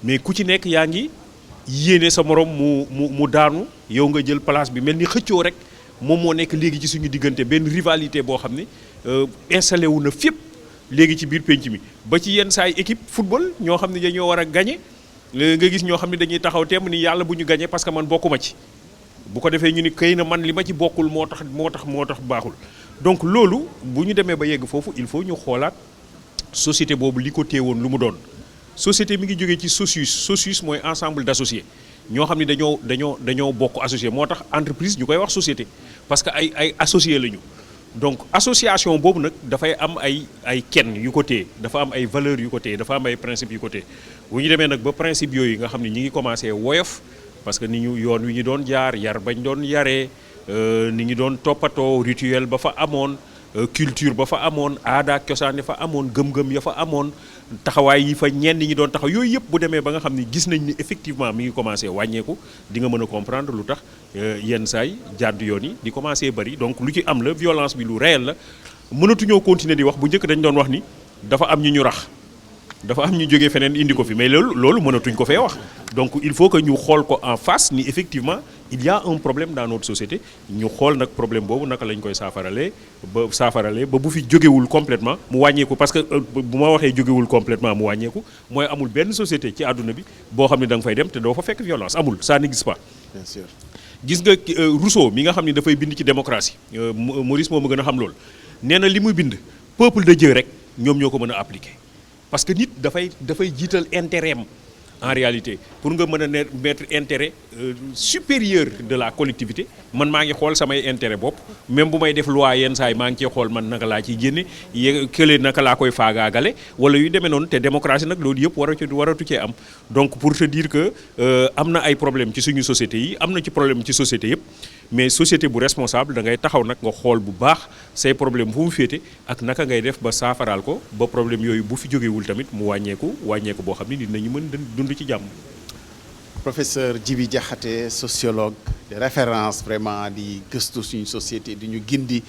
mais ku ci nekk yaa ngi yéene sa morom mu daanu yow nga jël place bi mel ni xëccoo rek moom moo nekk léegi ci suñu diggante benn rivalité boo xam ni installé wu na fépp léegi ci biir penc mi ba ci yenn saa yi équipe football ñoo xam ne dañoo war a gagner nga gis ñoo xam ne dañuy taxaw temm ni yàlla bu ñu gagner parce que man bokkuma ci. bu ko defee ñu ni këy na man li ma ci bokkul moo tax baaxul donc loolu bu ñu demee ba yegg foofu il faut ñu xoolaat société boobu li ko téewoon lu mu doon société mi ngi jógee ci socius mooy ensemble d'associés ñoo xam ne dañoo bokk associé moo tax entreprise ñu koy wax société parce que ay associés lañu donc association boobu nag dafay am ay kenn yu ko téye dafa am ay valeurs yu ko téye dafa am ay principes yu ko téye bu ñu demee nag ba principe yooyu nga xam ne ñi ngi commencé woyof parce que ni ñu yoon wi ñu doon jaar yar bañ doon yaree ni ñu doon toppatoo rituel ba fa amoon culture ba fa amoon aada ak cosaan ya fa amoon gëm-gëm ya fa amoon taxawaay yi fa ñenn ñi doon taxaw yooyu yëpp bu demee ba nga xam ni gis nañ ni effectivement mi ngi commencé wàññeeku di nga mën a comprendre lu tax yenn saay jàdd yoon yi di commencé bari donc lu ci am la violence bi lu réel la mënatuñoo continuer di wax bu njëkk dañ doon wax ni dafa am ñu rax dafa am ñu jógee feneen indi ko fi mais loolu mënatuñ ko fee wax donc il faut que ñu xool ko en face ni effectivement il y a un problème dans notre société ñu xool nag problème boobu naka lañ koy saafaralee ba bu fi jógewul complètement mu wàññeeku parce que bu ma waxee jógewul complètement mu wàññeeku mooy amul benn société ci àdduna bi boo xam ne da nga fay dem te doo fa fekk violence amul ça n'existe pas. Bien sûr. gis nga Rousseau mi nga xam ne dafay bind ci démocratie Maurice moo ma gën a xam loolu nee na li muy bind peuple de Dieu rek ñoom ñoo ko mën a appliquer. parce que nit dafay jiital intérêt am en réalité pour nga mën a mettre intérêt supérieur de la collectivité man maa ngi xool samay intérêt bopp même bu may def loi yenn saa yi maa ngi cee xool man naka laa ciy génne kële naka laa koy faagaagale wala yu demee noonu te démocratie nag loolu yëpp waratu cee am donc pour te dire que am na ay problème ci suñu société yi am na ci problème ci société yëpp mais société bu responsable da ngay taxaw nag nga xool bu baax say problème fu mu féete ak naka ngay def ba saafaraal ko ba problème yooyu bu fi jógewul tamit mu wàññeeku boo xam ne dinañu mën dund ci jàmm. Professeur Djibi Diakhaté sociologue de référence vraiment di gëstu suñu société di ñu gindi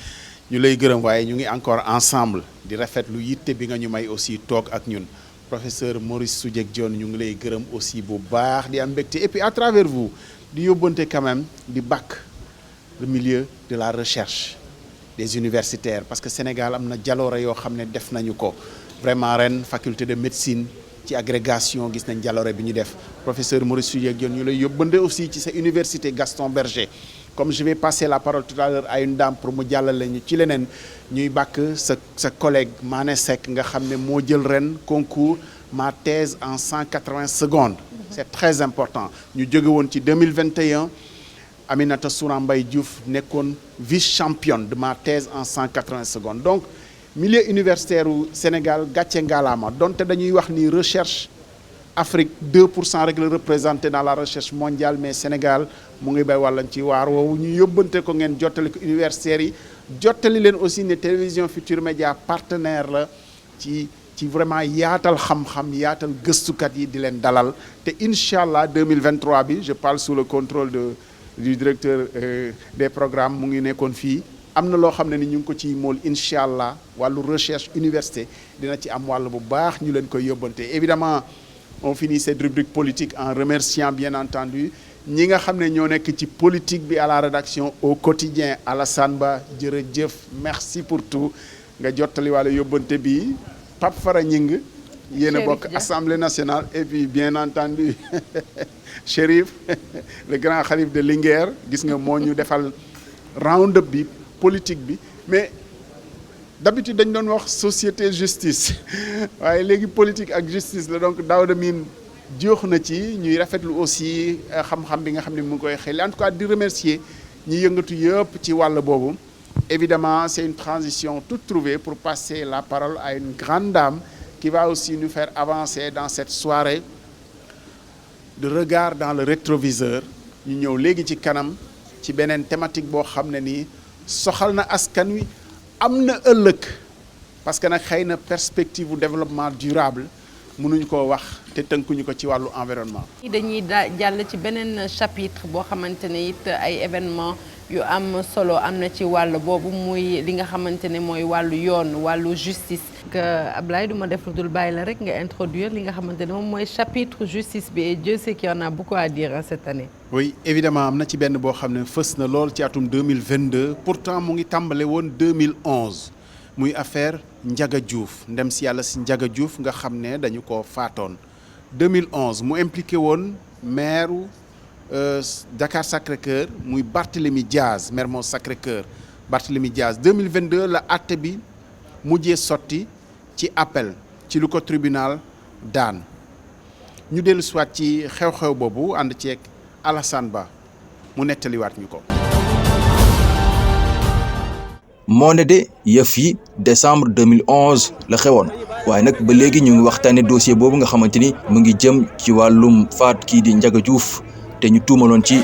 ñu lay gërëm waaye ñu ngi encore ensemble di rafetlu yitte bi nga ñu may aussi toog ak ñun professeur Maurice Soudieck Dione ñu ngi lay gërëm aussi bu baax di am mbégte et puis à travers vous di yóbbante quand même di bàkk le milieu de la recherche des universitaires parce que Sénégal am na jaloore yoo xam ne def nañu ko vraiment ren faculté de médecine ci agrégation gis nañ jaloore bi ñu def professeur Maurice Soudieck Dione ñu lay yóbbante aussi ci sa université Gaston Berger comme je vais passer la parole tout à l'heure à une dame pour mu jàllale ñu ci leneen ñuy bàkk sa collègue Mané Seck nga xam ne moo jël ren concours ma thèse en 180 secondes. C'est très important ñu jóge woon ci 2021 Aminata Soura Mbaye Diouf nekkoon vice-championne de ma thèse en 180 secondes donc milieu universitaire u Sénégal gàcce ngalaama donte dañuy wax ni recherche Afrique 2% rek la représenté dans la recherche mondiale mais Sénégal mu ngi bay wàllan ci waar woowu ñu yóbbante ko ngeen jottali ko universitaires yi jottali leen aussi ne Télévision Futurs Médias partenaire la ci vraiment yaatal xam-xam yaatal gëstukat yi di leen dalal te incha allah 2023 bi je parle sous le contrôle du directeur des programmes mu ngi nekkoon fii am na loo xam ne ni ñu ngi ko ci mool incha allah wàllu recherche université dina ci am wàll bu baax ñu leen koy yóbbante évidemment on finit cette rubrique politique en remerciant bien entendu ñi nga xam ne ñoo nekk ci politique bi à la rédaction au quotidien Alassane Ba jërëjëf merci pour tout nga jottali wàllu yóbbante bi Pape Fara Ñing yéen a bokk Assemblée nationale et puis bien entendu Chérif le grand khalife de Linguère gis nga moo ñu defal round-up bi politique bi mais d'habitude dañ doon wax société justice waaye léegi politique ak justice la donc Daouda Mine jox na ci ñuy rafetlu aussi xam-xam bi nga xam ne mu ngi koy xel en tout cas di remercier ñi yëngatu yëpp ci wàll boobu évidemment c'est une transition toute trouvée pour passer la parole à une grande dame qui va aussi nous faire avancer dans cette soirée de regard dans le rétroviseur ñu ñëw léegi ci kanam ci beneen thématique boo xam ne nii soxal na askan wi am na ëllëg parce que nag xëy na perspective bu développement durable mënuñu koo wax te tënkuñu ko ci wàllu environnement. dañuy jàll ci beneen chapitre boo xamante ne it ay événement yu am solo am na ci wàll boobu muy li nga xamante ne mooy wàllu yoon wàllu justice. que Ablaye du ma def lu dul bàyyi la rek nga introduire li nga xamante ne moom mooy chapitre justice bi et Dieu sait qu'il y en a beaucoup à dire cette année. oui évidemment am na ci benn boo xam ne fës na lool ci atum 2022 pourtant mu ngi tàmbale woon 2011 muy affaire Ndiaga Diouf ndem si yàlla si Ndiaga Diouf nga xam ne dañu ko faatoon 2011 mu impliqué woon maire Dakar Sacré-Cœur muy Barthélémy Diaz Mermoz Sacré-Cœur Barthélémy Diaz 2022 la àtte bi mujjee sotti ci appel ci lu ko tribunal daan ñu dellu siwaat ci xew-xew boobu ànd ceeg Alassane Ba mu nettaliwaat ñu ko. moo ne de yëf yi décembre 2011 la xewoon waaye nag ba léegi ñu ngi waxtaane dossier boobu nga xamante ni mu ngi jëm ci wàllum faat kii di Ndiaga Diouf te ñu tuumaloon ci